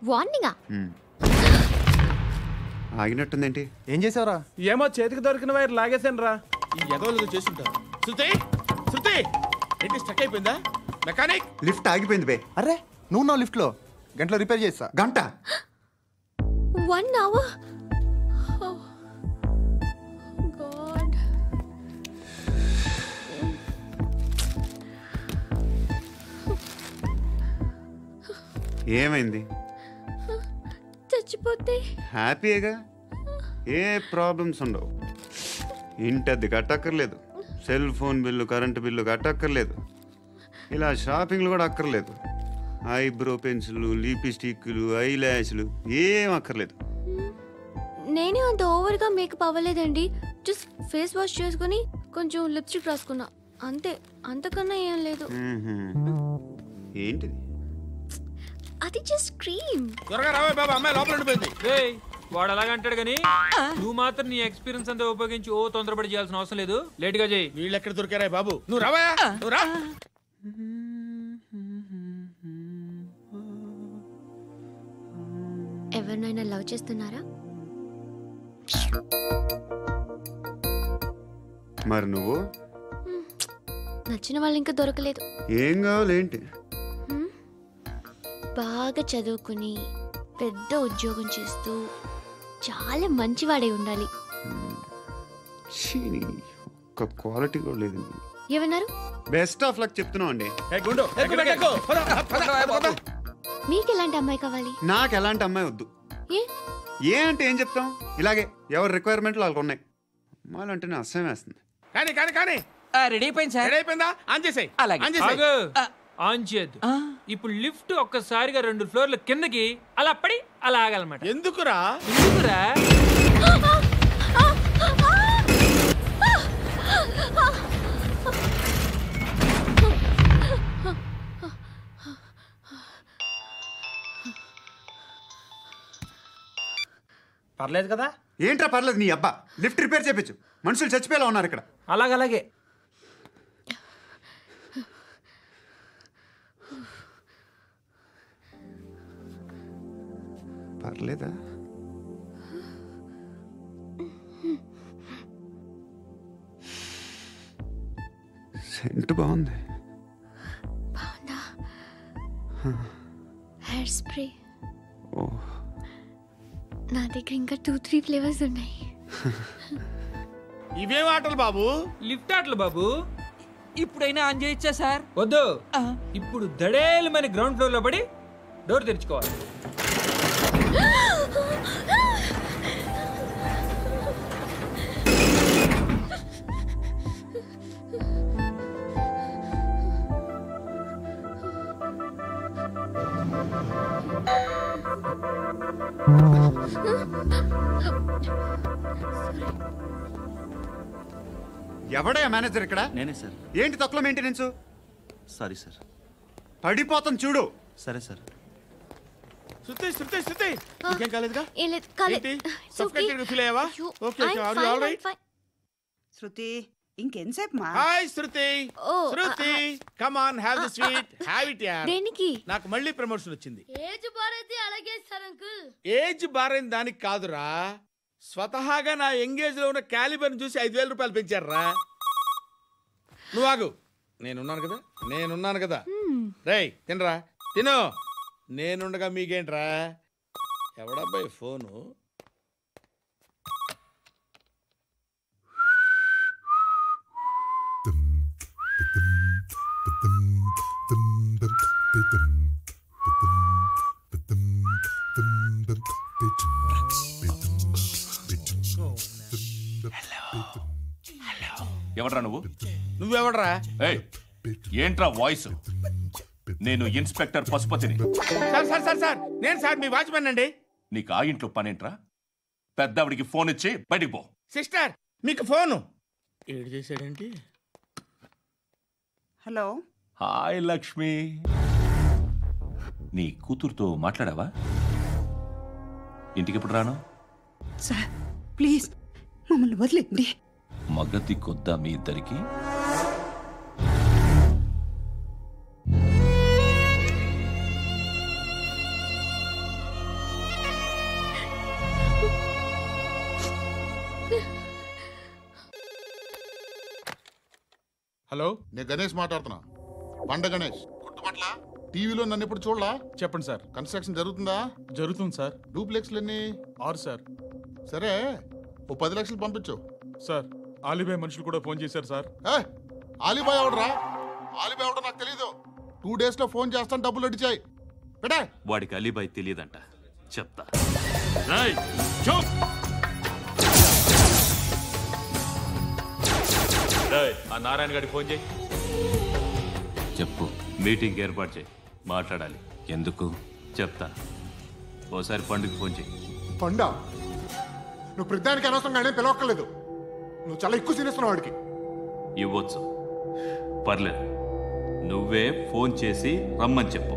వార్నింగా? ఆగినట్టుందేంటి? ఏం చేసావురా? ఏమో చేతికి దొరికిన వైర్ లాగేసాను రా. ఈ ఎగవలు చేస్తుంటారు. శృతి ఏంటి స్టక్ అయిపోయిందా? మెకానిక్ లిఫ్ట్ ఆగిపోయింది బే. అరే నువ్వు నా లిఫ్ట్ లో గంటలో రిపేర్ చేస్తా. గంట 1 hour? Oh, God. ఏమైంది? చచ్చిపోతే హ్యాపీగా, ఏ ప్రాబ్లమ్స్ ఉండవు. ఇంటి అద్దె కట్టక్కర్లేదు, cell phone bill, current bill కట్టక్కర్లేదు, ఇలా షాపింగ్లు కూడా అక్కర్లేదు. ఐబ్రో పెన్సిల్లు, లిప్స్టిక్లు, ఐ ల్యాష్లు ఏం అక్కర్లేదు. నేనే అంత ఓవర్గా మేకప్ అవ్వలేదండి. జస్ట్ ఫేస్ వాష్ చేసుకుని కొంచెం లిప్స్టిక్ రాసుకున్నా అంతే, అంతకన్నా ఏం లేదు. ఏంటిది? అది జస్ట్ క్రీమ్. త్వరగా రావే బాబా, అమ్మాయి లోపల ఉండిపోయింది. వాడు అలాగంటాడు కానీ నువ్వు మాత్రం నీ ఎక్స్పీరియన్స్ అంతా ఉపయోగించి తొందరపడి చేయాల్సిన అవసరం లేదు. లేట్ గా చేయి. వీళ్ళు ఎక్కడ దొరికారా బాబు? నువ్వు రావా, నువ్వు రా. ఎవరినైనా లవ్ చేస్తున్నారా? మరి నువ్వు? నచ్చిన వాళ్ళు ఇంకా దొరకలేదు. ఏం కావాలి ఏంటి? బాగా చదువుకుని పెద్ద ఉద్యోగం చేస్తూ చాలా మంచివాడే ఉండాలి. ఒక్క క్వాలిటీ కూడా లేదు. ఏమన్నారు? బెస్ట్ ఆఫ్ లక్ చెప్తున్నావు అండి. మీకు ఎలాంటి అమ్మాయి కావాలి? నాకు ఎలాంటి అమ్మాయి వద్దు. ఏ అంటే ఏం చెప్తాం, ఇలాగే ఎవరి రిక్వైర్మెంట్లు వాళ్ళకు ఉన్నాయి. అమ్మాయిలు అంటేనే అసహ్యం వేస్తుంది. కానీ కానీ కానీ రెడీ అయిపోయింది సార్. రెడీ అయిపోయిందా? ఆన్ చేసేయ్. ఆన్ చేయద్దు. ఇప్పుడు లిఫ్ట్ ఒక్కసారిగా 2 ఫ్లోర్ల కిందకి అలా పడి అలా ఆగాలన్నమాట. ఎందుకురా? పర్లేదు కదా? ఏంట్రా పర్లేదు నీ అబ్బా. లిఫ్ట్ రిపేర్ చేయించు, మనుషులు చచ్చిపోయేలా ఉన్నారు ఇక్కడ. అలాగే పర్లేదా? సెంట్ బాగుంది. బాగుందా? Hair spray. నా దగ్గర ఇంకా 2-3 ఫ్లేవర్స్ ఉన్నాయి. ఇవేం ఆటలు బాబు? లిఫ్ట్ ఆటలు బాబు. ఇప్పుడైనా ఆన్ చేయొచ్చా సార్? వద్దు. ఇప్పుడు దడేలు మన గ్రౌండ్ ఫ్లోర్ లో పడి డోర్ తెరుచుకోవాలి. ఎవడయ్యా మేనేజర్ ఇక్కడ? నేనే సార్. ఏంటి తక్కువ మెయింటెనెన్స్? Sorry sir. పడిపోతాం చూడు. సరే సార్. శృతి శృతి శృతి, ఇంకేం కాలేదుగా? కాలేదు. సఫ్కేటెడ్ ఫీల్ అయ్యావా? Okay okay, are you all right? Shruti ఇంకెంతసేపు మా? Hi Shruti. Shruti come on, have the sweet, have it యార్. దేనికి? నాకు మళ్ళీ ప్రమోషన్ వచ్చింది. ఏజ్ బారైతే అలాగే సార్ అంకుల్. ఏజ్ బారైన దానికి కాదురా, స్వతహాగా నా ఎంగేజ్ లో ఉన్న క్యాలిబర్ చూసి 5,000 రూపాయలు పెంచారా. నువ్వు ఆగు, నేనున్నాను కదా. రేయ్ తినరా, తిను. నేనుండగా మీకేంట్రా? ఎవడబ్బాయి ఫోను? ఎవడ్రా నువ్వు? నువ్వెవడ్రా? ఏంట్రా వాయిస్? నేను ఇన్స్పెక్టర్ పశుపతిని. సార్ నేను సార్ మీ వాచ్మెన్ అండి. నీకు ఆ ఇంట్లో పనేంట్రా? పెద్దవిడికి ఫోన్ ఇచ్చి బయటికి పో. సిస్టర్ మీకు ఫోను. ఏడు చేశాడేంటి? హలో. హాయ్ లక్ష్మి. నీ కూతురుతో మాట్లాడావా? ఇంటికి ఎప్పుడు రాను? సార్ ప్లీజ్ మమ్మల్ని వదిలేండి. మగతి కొద్దా మీ ఇద్దరికి? హలో, నేను గణేష్ మాట్లాడుతున్నా. బండ గణేష్, గుర్తుపట్ల? టీవీలో నన్ను ఎప్పుడు చూడలా? చెప్పండి సార్. కన్స్ట్రక్షన్ జరుగుతుందా? జరుగుతుంది సార్. డూప్లెక్స్లు ఎన్ని? 6 సార్. సరే, ఓ 10 లక్షలు పంపించు. సార్, ఆలిబాయ్ మనుషులు కూడా ఫోన్ చేశారు సార్. ఆలిబాయ్ ఎవడరా? ఆలిబాయ్ ఎవడో నాకు తెలీదు. 2 days లో ఫోన్ చేస్తాను, డబ్బులు అడిచాయి. పెడే. వాడికి అలీబాయ్ తెలియదంట, చెప్తా. ఆ నారాయణ గారికి ఫోన్ చేయి. చెప్పు. మీటింగ్ ఏర్పాటు చేయి, మాట్లాడాలి. ఎందుకు చెప్తా. ఓసారి పండుగ ఫోన్ చేయి. పండా, నువ్వు ప్రతిదానికి అనవసరంగానే పిలవక్కర్లేదు. నువ్వు చాలా ఎక్కువ సీనిస్తున్నావు వాడికి. ఇవ్వచ్చు, పర్లేదు. నువ్వే ఫోన్ చేసి రమ్మని చెప్పు.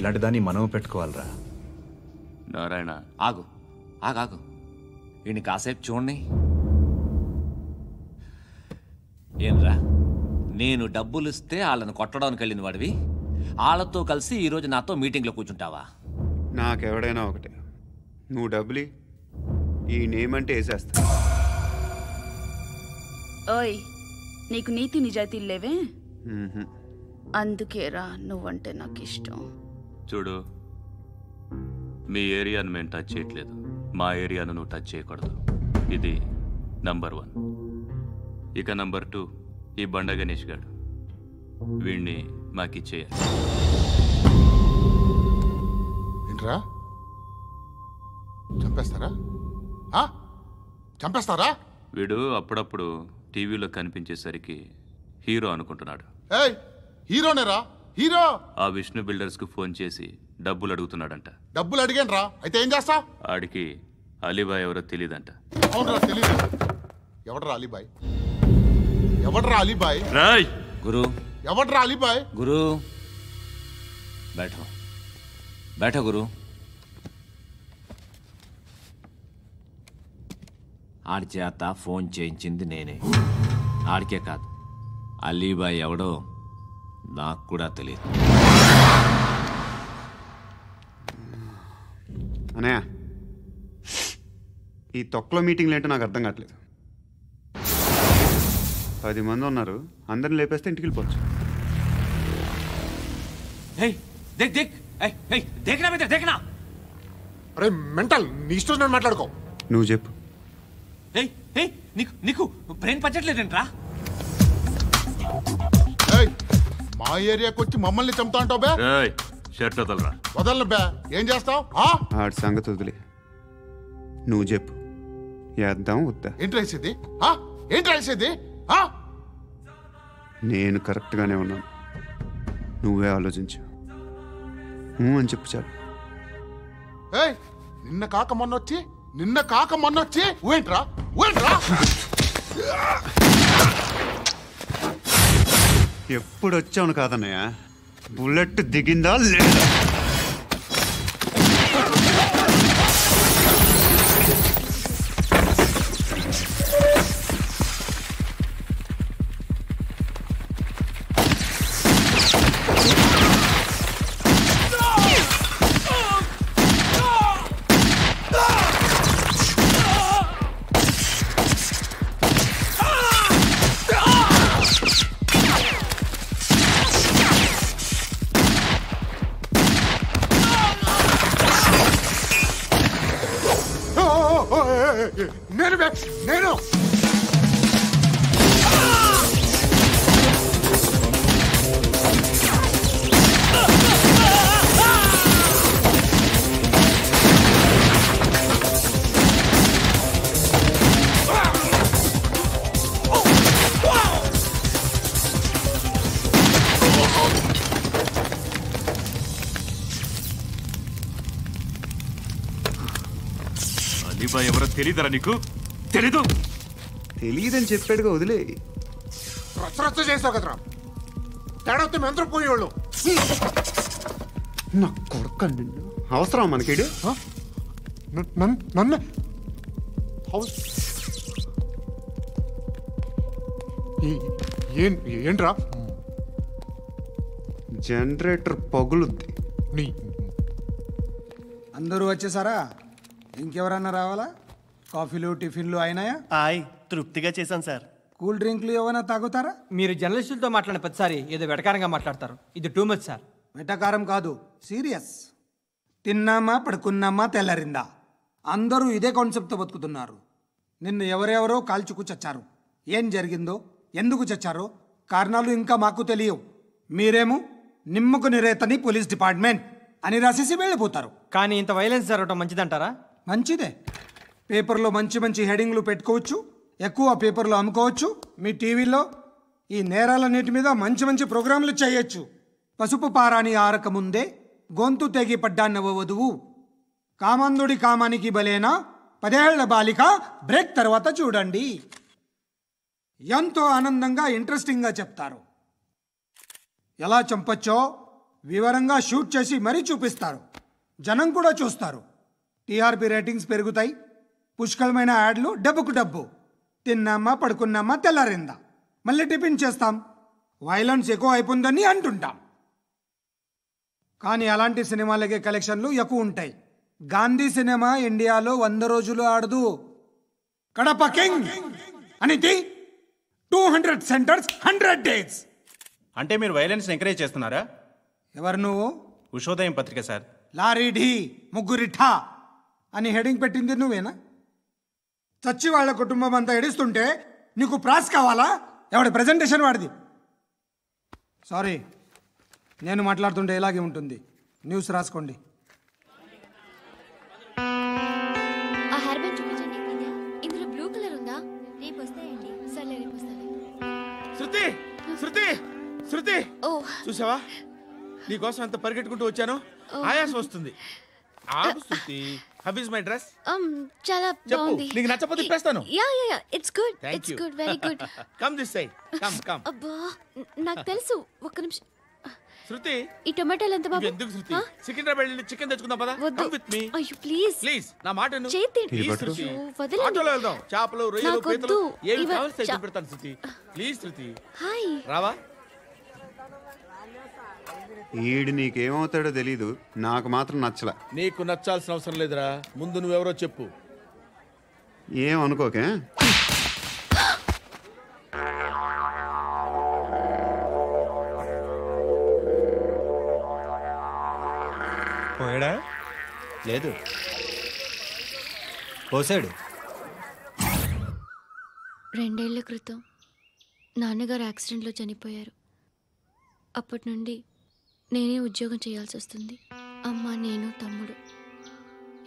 ఇలాంటి దాన్ని మనం పెట్టుకోవాలరా. నారాయణ, ఆగు ఆగాగు. వీడిని కాసేపు చూడండి. ఏంరా, నేను డబ్బులు ఇస్తే వాళ్ళని కొట్టడానికి వెళ్ళిన వాడివి, వాళ్ళతో కలిసి ఈరోజు నాతో మీటింగ్లో కూర్చుంటావా? నాకెవడైనా ఒకటే. నువ్వు డబ్బులి, ఈ నేమ్ అంటే వేసేస్తా. ఓయ్, నీకు నీతి నిజాయితీలు లేవే? అందుకేరా నువ్వంటే నాకు ఇష్టం. చూడు, మీ ఏరియాను మేము టచ్ చేయట్లేదు, మా ఏరియాను నువ్వు టచ్ చేయకూడదు. ఇది నంబర్ 1. ఇక నంబర్ 2, ఈ బండ గణేష్ గారు. వీణ్ణి మాకిచ్చేయాలి. ఏంట్రా, చంపేస్తారా? చంపేస్తారా? వీడు అప్పుడప్పుడు టీవీలో కనిపించేసరికి హీరో అనుకుంటున్నాడు. ఏయ్, హీరోనేరా, హీరో. ఆ విష్ణు బిల్డర్స్ కు ఫోన్ చేసి డబ్బులు అడుగుతున్నాడంట. డబ్బులు అడిగాను రా, అయితే ఏం చేస్తా? ఆడికి అలీబాయ్ ఎవరో తెలియదంట. అవునరా, తెలీదు. ఎవడరా అలీబాయ్? ఎవడరా అలీబాయ్? రాయ్ గురు. ఎవడరా అలీబాయ్? గురు, बैठो बैठो గురు. ఆడి చేత ఫోన్ చేయించింది నేనే. ఆడికే కాదు, అలీబాయ్ ఎవడో నాకు కూడా తెలియదు. అనయ్య, ఈ తొక్కలో మీటింగ్లు ఏంటో నాకు అర్థం కావట్లేదు. 10 మంది ఉన్నారు, అందరిని లేపేస్తే ఇంటికి వెళ్ళిపోవచ్చు. అరే మెంటల్, నీ ఇష్టం నేను మాట్లాడుకో. నువ్వు చెప్పు. నీకు బ్రెయిన్ పచ్చట్లేదంట్రా? మా ఏరియాకి వచ్చి మమ్మల్ని చంపుతా అంటావు బే? షర్ట్ వదలరా. వదలను బే. ఏం చేస్తావు? ఆడి సంగతి వదిలే, నువ్వు చెప్పు. వేద్దాం వద్దా? ఏంటి రాసేది? ఏంటి రాసేది? నేను కరెక్ట్గానే ఉన్నాను, నువ్వే ఆలోచించు. అని చెప్పు చాలు. ఏయ్, నిన్న కాక మొన్నొచ్చి ఊయంట్రా. ఎప్పుడు వచ్చావును కాదన్నయ్య, బుల్లెట్ దిగిందా లేదా? నేను అలీబాయ్ ఎవరో తెలీదరా నీకు? తెలియదని చెప్పాడుగా, వదిలే. రచ్చ చేసావు కదరా. తేడా వస్తే మెంతరం పోయేవాళ్ళు. నా కొడుకు నిన్ను అవసరం మనకిడు నన్ను ఏంట్రా జనరేటర్ పగులుద్ది. నీ అందరూ వచ్చేసారా? ఇంకెవరన్నా రావాలా? కాఫీలు టిఫిన్లు అయినాయా? తృప్తిగా చేశాను సార్. కూల్ డ్రింక్లు ఏమైనా తాగుతారా? మీరు జర్నలిస్టులతో మాట్లాడిన ప్రతిసారి ఏదో వెటకారంగా మాట్లాడతారు. ఇది టూ మచ్ సార్. వెటకారం కాదు, సీరియస్. తిన్నామా పడుకున్నామా తెల్లరిందా, అందరూ ఇదే కాన్సెప్ట్తో బతుకుతున్నారు. నిన్ను ఎవరెవరో కాల్చుకు చచ్చారు. ఏం జరిగిందో, ఎందుకు చచ్చారో కారణాలు ఇంకా మాకు తెలియవు. మీరేమో నిమ్మకు నిరేతని పోలీస్ డిపార్ట్మెంట్ అని రాసేసి వెళ్ళిపోతారు. కానీ ఇంత వైలెన్స్ జరగటం మంచిదంటారా? మంచిదే. పేపర్లో మంచి మంచి హెడింగ్లు పెట్టుకోవచ్చు, ఎక్కువ పేపర్లు అమ్ముకోవచ్చు. మీ టీవీలో ఈ నేరాలన్నిటి మీద మంచి మంచి ప్రోగ్రాంలు చేయొచ్చు. పసుపు పారాని ఆరక ముందే గొంతు తెగి పడ్డాన్నవ వధువు, కామందుడి కామానికి బలేనా 10 ఏళ్ల బాలిక బ్రేక్ తర్వాత చూడండి. ఎంతో ఆనందంగా ఇంట్రెస్టింగ్గా చెప్తారు. ఎలా చంపచ్చో వివరంగా షూట్ చేసి మరీ చూపిస్తారు. జనం కూడా చూస్తారు. టీఆర్పీ రేటింగ్స్ పెరుగుతాయి. పుష్కలమైన యాడ్లు, డబ్బుకు డబ్బు. తిన్నామా పడుకున్నామా తెల్లారిందా, మళ్ళీ టిఫిన్ చేస్తాం. వైలెన్స్ ఎక్కువ అయిపోయిందని అంటుంటాం. కానీ అలాంటి సినిమాలకే కలెక్షన్లు ఎక్కువ ఉంటాయి. గాంధీ సినిమా ఇండియాలో 100 రోజులు ఆడదు. కడప కింగ్ అనితి 200 సెంటర్స్ 100 డేస్. అంటే మీరు వైలెన్స్ ఎంకరేజ్ చేస్తున్నారా? ఎవరు నువ్వు? ఉషోదయం పత్రిక సార్. లారీ ఢీ ముగ్గురిఠా అని హెడింగ్ పెట్టింది నువ్వేనా? చచ్చి వాళ్ళ కుటుంబం అంతా ఎడుస్తుంటే నీకు ప్రాస్ కావాలా? ఎవడి ప్రజెంటేషన్ వాడిది. సారీ, నేను మాట్లాడుతుంటే ఇలాగే ఉంటుంది. న్యూస్ రాసుకోండి. ఆ హెయిర్ బ్యాండ్ చూపించండి. ఇందులో బ్లూ కలర్ ఉందా? రేపు వస్తాయండి. సర్లే, రేపు వస్తాను. శృతి శృతి శృతి, చూసావా నీకోసం ఎంత పరిగెట్టుకుంటూ వచ్చాను. ఆయాసం వస్తుంది. ఆగు Shruti. How is my dress? చాలా బాగుంది. నీకు నచ్చకపోతే తిప్పేస్తాను. Yeah it's good. Thank it's you. Good, very good. Come this side. Come. అబ్బా, నాకు తెలుసు. ఒక్క నిమిషం. శృతి, ఈ టొమాటోలు ఎంత బాబు? ఎందుకు శృతి? సికింద్రాబాద్ వెళ్ళి చికెన్ తెచ్చుకుందాం పదా. Come with me. అయ్యో ప్లీజ్ ప్లీజ్ నా మాట విను. చేతి Please, శృతి. వదలండి. ఆటోలో వెళ్దాం. చేపలు, రొయ్యలు, నాకు పీతలు వద్దు. ఏమి ఇవ- కావాలి తెచ్చి పెడతాను శృతి. Please Shruti. హాయ్. రావా? ఈడు నీకేమవుతాడో తెలీదు, నాకు మాత్రం నచ్చలా. నీకు నచ్చాల్సిన అవసరం లేదురా. ముందు నువ్వెవరో చెప్పు. ఏం అనుకోకే. పోయాడా? లేదు, పోసాడు. 2 ఏళ్ల క్రితం నాన్నగారు యాక్సిడెంట్లో చనిపోయారు. అప్పటి నుండి నేనే ఉద్యోగం చేయాల్సి వస్తుంది. అమ్మ, నేను, తమ్ముడు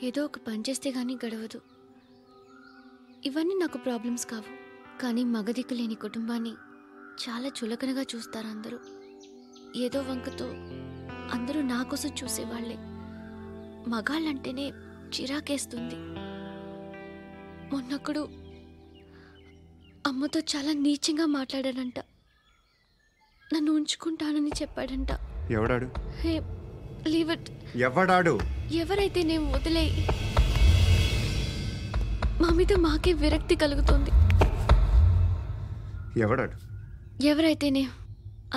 ఏదో ఒక పని చేస్తే కానీ గడవదు. ఇవన్నీ నాకు ప్రాబ్లమ్స్ కావు. కానీ మగదిక్కు లేని కుటుంబాన్ని చాలా చులకనగా చూస్తారు అందరూ. ఏదో వంకతో అందరూ నా కోసం చూసేవాళ్లే. మగాళ్ళంటేనే చిరాకేస్తుంది. మొన్నొక్కడు అమ్మతో చాలా నీచంగా మాట్లాడాడంట. నన్ను ఉంచుకుంటానని చెప్పాడంట. ఎవడాడు? హే, లీవ్ ఇట్. ఎవడాడు? ఎవరైతే నేను వదిలే. మా మీద మాకే విరక్తి కలుగుతుంది. ఎవడాడు? ఎవరైతేనే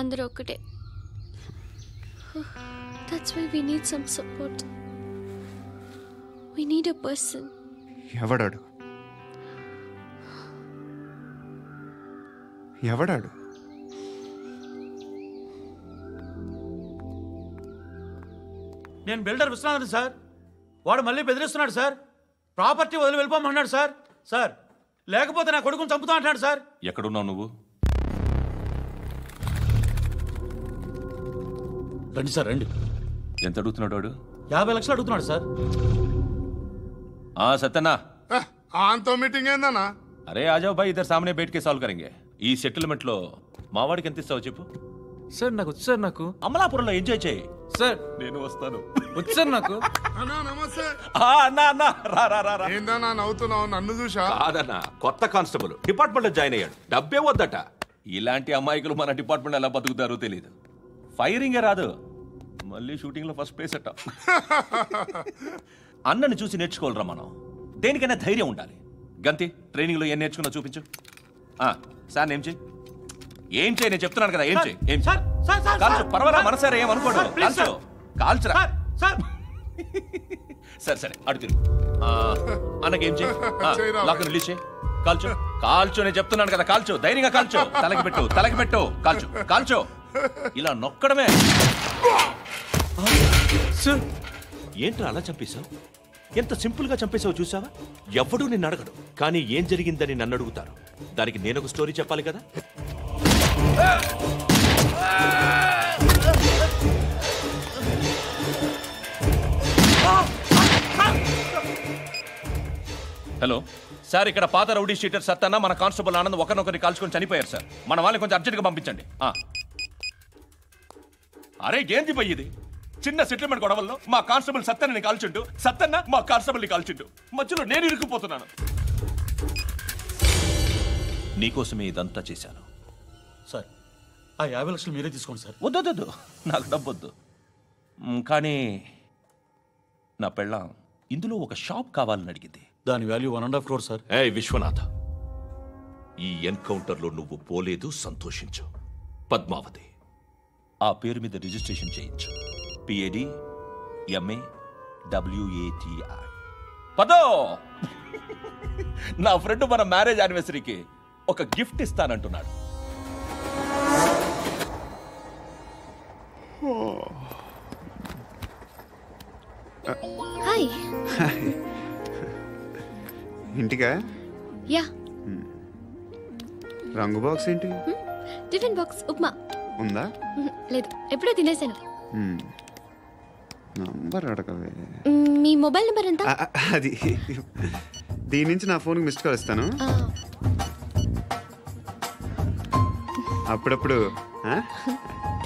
అందరూ ఒక్కటే. That's why we need some support. We need a person. ఎవడాడు? ఎవడాడు? నేను బిల్డర్ విశ్వనాథన్ సార్. వాడు మళ్ళీ బెదిరిస్తున్నాడు సార్. ప్రాపర్టీ వదిలి వెళ్ళిపోమన్నాడు సార్. సార్, లేకపోతే నా కొడుకుని చంపుతా అంటున్నాడు సార్. ఎక్కడున్నావు నువ్వు? రండి సార్, రండి. ఎంత అడుగుతున్నాడు వాడు? 50 లక్షలు అడుగుతున్నాడు సార్. సత్యనా, ఆంతో మీటింగ్ ఏందన్నా? అరే ఆజావ్ భాయ్, ఇద్దరు సామనే బయటకే సాల్వ్ కరెంగే. ఈ సెటిల్మెంట్ లో మావాడికి ఎంత ఇస్తావు చెప్పు. సార్ నాకు వచ్చు సార్. నాకు అమలాపురంలో ఎంజాయ్ చేయి సార్. నేను వస్తాను. వచ్చు సార్ నాకు. అన్నా నమస్తే. అన్నా రా రా రా. ఏందన్నా నవ్వుతున్నావు? నన్ను చూసా? కాదన్నా, కొత్త కానిస్టేబుల్ డిపార్ట్మెంట్ లో జాయిన్ అయ్యాడు. డబ్బే వద్దట. ఇలాంటి అమాయకులు మన డిపార్ట్మెంట్ ఎలా బతుకుతారో తెలియదు. ఫైరింగే రాదు, మళ్ళీ షూటింగ్లో ఫస్ట్ ప్లేస్ అట్ట. అన్నని చూసి నేర్చుకోవాలరా మనం. దేనికైనా ధైర్యం ఉండాలి. గంతి ట్రైనింగ్లో ఏం నేర్చుకున్నా చూపించు. సార్ ఏం చేయి, ఏం చేయి, నేను చెప్తున్నాను కదా, ఏం చేయి, ఏం కాల్చు. పర్వాలా మనసారా, ఏమనుకోడు, కాల్చు, కాల్చురా. సరే సరే అడు తిరుగు. అన్నకేం చేయి, లాక్ రిలీజ్ చేయి, కాల్చు, కాల్చు. నేను చెప్తున్నాను కదా, కాల్చు, ధైర్యంగా కాల్చు. తలకి పెట్టు, తలకి పెట్టు, కాల్చు, కాల్చు. ఇలా నొక్కడమే. ఏంట్రా అలా చంపేశావు? ఎంత సింపుల్ గా చంపేశావు చూసావా? ఎవడూ నిన్ను అడగడు, కానీ ఏం జరిగిందని నన్ను అడుగుతారు. దానికి నేను ఒక స్టోరీ చెప్పాలి కదా. హలో సార్, ఇక్కడ పాత రౌడీ షీటర్ సత్తన్న మన కానిస్టేబుల్ ఆనంద్ ఒకరినొకరిని కాల్చుకొని చనిపోయారు సార్. మన వాళ్ళని కొంచెం అర్జెంట్గా పంపించండి. అరే ఏంది పోయి ఇది? చిన్న సెటిల్మెంట్ గొడవల్లో మా కానిస్టేబుల్ సత్తన్నని కాల్చుంటూ, సత్తన్న మా కానిస్టేబుల్ని కాల్చుంటూ, మధ్యలో నేను ఇరుక్కుపోతున్నాను. నీకోసమే ఇదంతా చేశాను సార్. ఆ 50 లక్షలు మీరే తీసుకోండి సార్. వద్దొద్దు, నాకు డబ్బొద్దు. కానీ నా పెళ్ళాం ఇందులో ఒక షాప్ కావాలని అడిగింది. దాని వాల్యూ 1.5 crore సార్. ఏ విశ్వనాథ, ఈ ఎన్కౌంటర్లో నువ్వు పోలేదు, సంతోషించు. పద్మావతి ఆ పేరు మీద రిజిస్ట్రేషన్ చేయించు. PAD MA WATI. పదో, నా ఫ్రెండ్ మన మ్యారేజ్ యానివర్సరీకి ఒక గిఫ్ట్ ఇస్తానంటున్నాడు. హాయ్. ఇంటికా? యా. రంగు బాక్స్ ఏంటి? టిఫిన్ బాక్స్ ఉప్మా ఉందా? లేదు, ఎప్పుడో తినేసాను. నంబర్ అడగవే. మీ మొబైల్ నెంబర్ ఎంత? అది దీని నుంచి నా ఫోన్కి మిస్డ్ కాల్ ఇస్తాను. అప్పుడప్పుడు.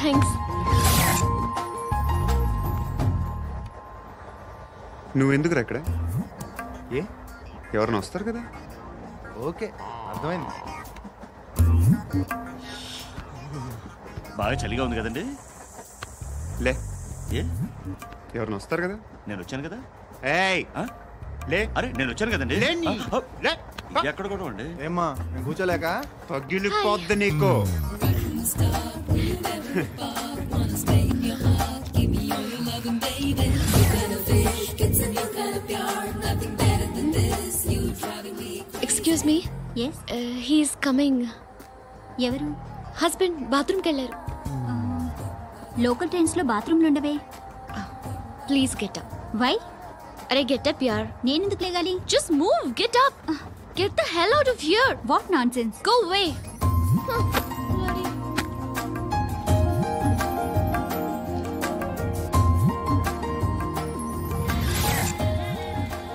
థ్యాంక్స్. నువ్వెందుకు అక్కడ? ఎవరైనా వస్తారు కదా. ఓకే, అర్థమైంది. బాగా చలిగా ఉంది కదండి. లే, ఏ ఎవరైనా వస్తారు కదా. నేను వచ్చాను కదా. ఏయ్ లే. అరే నేను వచ్చాను కదండి. ఎక్కడ కూడా అండి. ఏమ్మా నేను కూర్చోలేక పగిలిపోద్ది నీకు. Excuse me. He's coming. ఎవరు? హస్బెండ్ బాత్రూమ్కి వెళ్ళారు. లోకల్ ట్రైన్స్లో బాత్రూమ్లు ఉండవే. Please get up. వై? అరే గెట్ అప్ యార్. నేనెందుకు లేగాలి? Just move, get up. Get the hell out of here. What nonsense. Go away.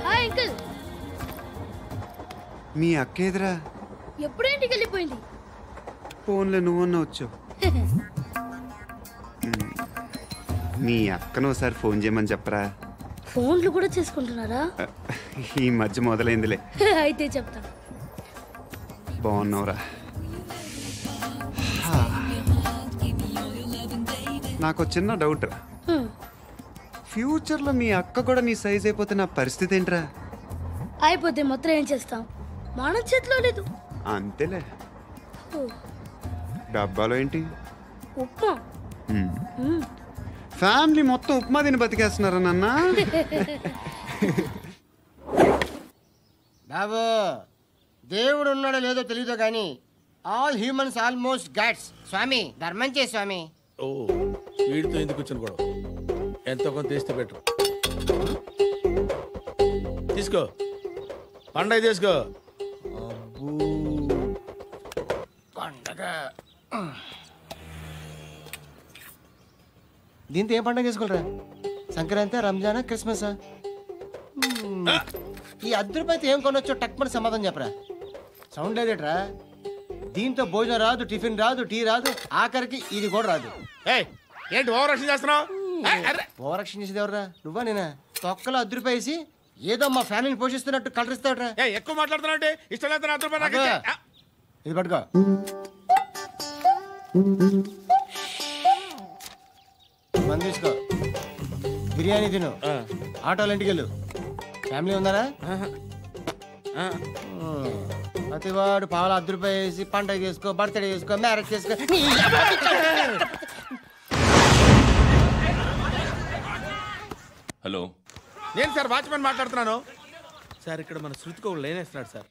Hi uncle. మీ అక్క ఎదురా? ఎప్పుడు ఇంటికి వెళ్ళిపోయింది. ఫోన్లో నువ్వన్నా వచ్చావు. మీ అక్కను ఒకసారి ఫోన్ చేయమని చెప్పరా. ఫోన్లు కూడా చేసుకుంటున్నారా? ఈ మధ్య మొదలైందిలే. అయితే చెప్తా. బాగున్నావురా? నాకు చిన్న డౌట్ రా. ఫ్యూచర్లో మీ అక్క కూడా నీ సైజ్ అయిపోతే నా పరిస్థితి ఏంట్రా? అయిపోతే మాత్రం ఏం చేస్తాం, మన చేతిలో లేదు. అంతేలే. డబ్బాలో ఏంటి? ఉప్మా. ఫ్యామిలీ మొత్తం ఉప్మా తిని బతికేస్తున్నారా నాన్న? బాబు, దేవుడు ఉన్నాడో లేదో తెలియదు కానీ ఆల్ హ్యూమన్స్ ఆల్మోస్ట్ గాడ్స్. స్వామి ధర్మం చే స్వామి. ఓ, వీడితో ఎందుకు వచ్చిన గొడవ? ఎంతో కొంత తీస్తే బెటర్. తీసుకో, పండగ తీసుకో. పండగ దీంతో ఏం పండుగ చేసుకోలేరా? సంక్రాంతి, రంజానా, క్రిస్మసా? ఈ ₹10 ఏం కొనొచ్చో టక్మని సమాధానం చెప్పరా. సౌండ్ లేదేట్రా? దీంతో భోజనం రాదు, టిఫిన్ రాదు, టీ రాదు, ఆఖరికి ఇది కూడా రాదు. ఏంటి ఓవర్ యాక్షన్ చేస్తున్నావు? ఓవర్ యాక్షన్ చేసేది ఎవరా? నువ్వా నేనా? తొక్కలో ₹10 వేసి ఏదో మా ఫ్యామిలీని పోషిస్తున్నట్టు కలరిస్తావుట్రా. ఎక్కువ మాట్లాడుతున్నావు. ఇష్టం లేదు ₹10. ఇది పట్టుకో. మంది తీసుకో, బిర్యానీ తిను, ఆటోలు ఇంటికి వెళ్ళు. ఫ్యామిలీ ఉందారా? ప్రతివాడు పావులు ₹10 వేసి పండగ చేసుకో, బర్త్డే చేసుకో, మ్యారేజ్ చేసుకో. హలో, నేను సార్ వాచ్మెన్ మాట్లాడుతున్నాను సార్. ఇక్కడ మన శృతికో లేనేస్తున్నాడు సార్.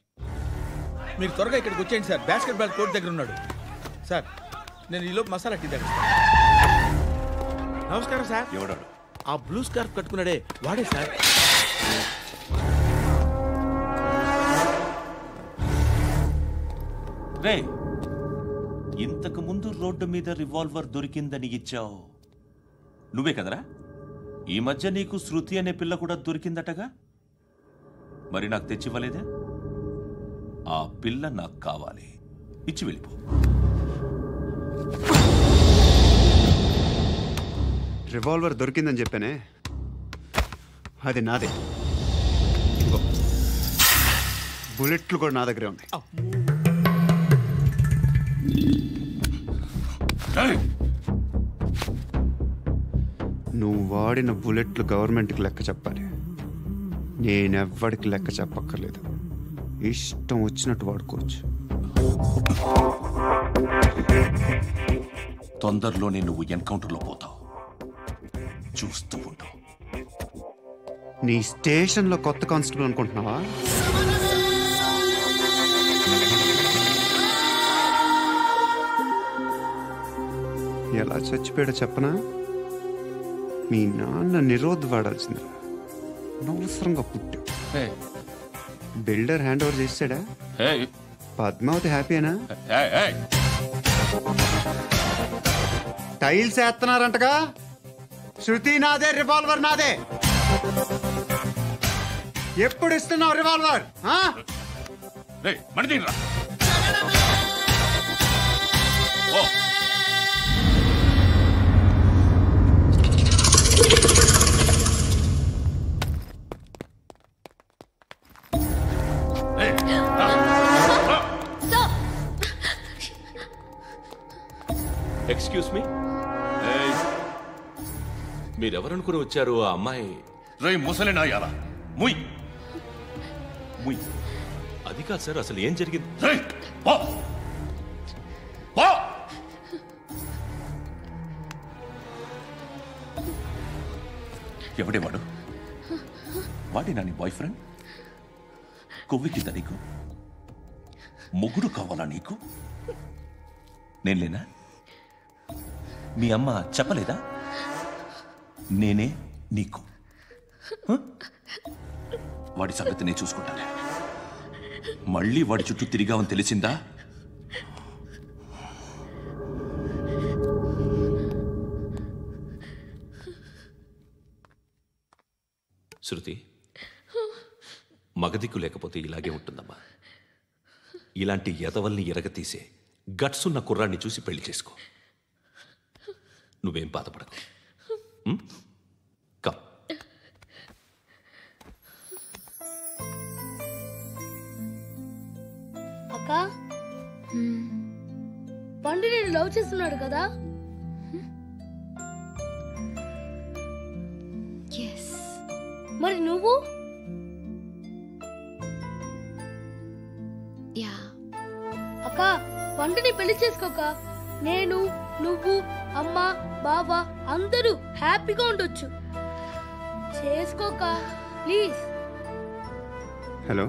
మీరు త్వరగా ఇక్కడికి వచ్చేయండి సార్. బాస్కెట్ బాల్ కోర్ట్ దగ్గర ఉన్నాడు సార్. నేను ఈలోపు మసాలా టీ దగ్గర. నమస్కారం సార్. ఎవడాడు? ఆ బ్లూ స్కార్ఫ్ కట్టుకున్నాడే వాడే సార్. రే, ఇంతకు ముందు రోడ్డు మీద రివాల్వర్ దొరికిందని ఇచ్చావు నువ్వే కదరా? ఈ మధ్య నీకు శృతి అనే పిల్ల కూడా దొరికిందటగా, మరి నాకు తెచ్చివ్వలేదే? ఆ పిల్ల నాకు కావాలి, ఇచ్చి వెళ్ళిపో. రివాల్వర్ దొరికిందని చెప్పానే, అది నాదే. ఇదిగో, బుల్లెట్లు కూడా నా దగ్గరే ఉన్నాయి. నువ్వు వాడిన బుల్లెట్లు గవర్నమెంట్కి లెక్క చెప్పాలి. నేనెవ్వడికి లెక్క చెప్పక్కర్లేదు. ఇష్టం వచ్చినట్టు వాడుకోవచ్చు. తొందరలోనే నువ్వు ఎన్కౌంటర్లో పోతావు, చూస్తూ ఉంటావు. నీ స్టేషన్లో కొత్త కానిస్టేబుల్ అనుకుంటున్నావా? ఎలా చచ్చిపోయాడో చెప్పనా? మీ నాన్న నిరోధ్ వాడాల్సింది. అనవసరంగా పుట్టావు. బిల్డర్ హ్యాండ్ ఓవర్ చేసాడా? పద్మావతి హ్యాపీనా? టైల్స్ వేస్తున్నారంటగా. శృతి నాదే, రివాల్వర్ నాదే. ఎప్పుడు ఇస్తున్నావు రివాల్వర్? ఎక్స్క్యూజ్ మీ, మీరెవరనుకుని వచ్చారు? ఆ అమ్మాయి రేయ్ ముసలి నాయాలా, ముయ్ ముయ్. అది కాదు సార్, అసలు ఏం జరిగింది? ఎవడే వాడు? వాడినా నీ బాయ్ ఫ్రెండ్? కొవ్వికింద నీకు? మొగుడు కావాలా నీకు? నేను లేనా? మీ అమ్మ చెప్పలేదా నేనే నీకు? వాడి సంగతి నేను చూసుకుంటానే. మళ్ళీ వాడి చుట్టూ తిరిగావని తెలిసిందా? శృతి, మగదిక్కు లేకపోతే ఇలాగే ఉంటుందమ్మా. ఇలాంటి ఎదవల్ని ఎరగతీసే గట్స్ ఉన్న కుర్రాన్ని చూసి పెళ్లి చేసుకో. నువ్వేం బాధపడకు. కమ్. అక్క, పండు నేను లవ్ చేస్తున్నాడు కదా? మరి నువ్వు? అక్క, పండుని పెళ్లి చేసుకోక నేను, నువ్వు, అమ్మ, బావ అందరూ హ్యాపీగా ఉండొచ్చు. చేసుకోక ప్లీజ్. హలో.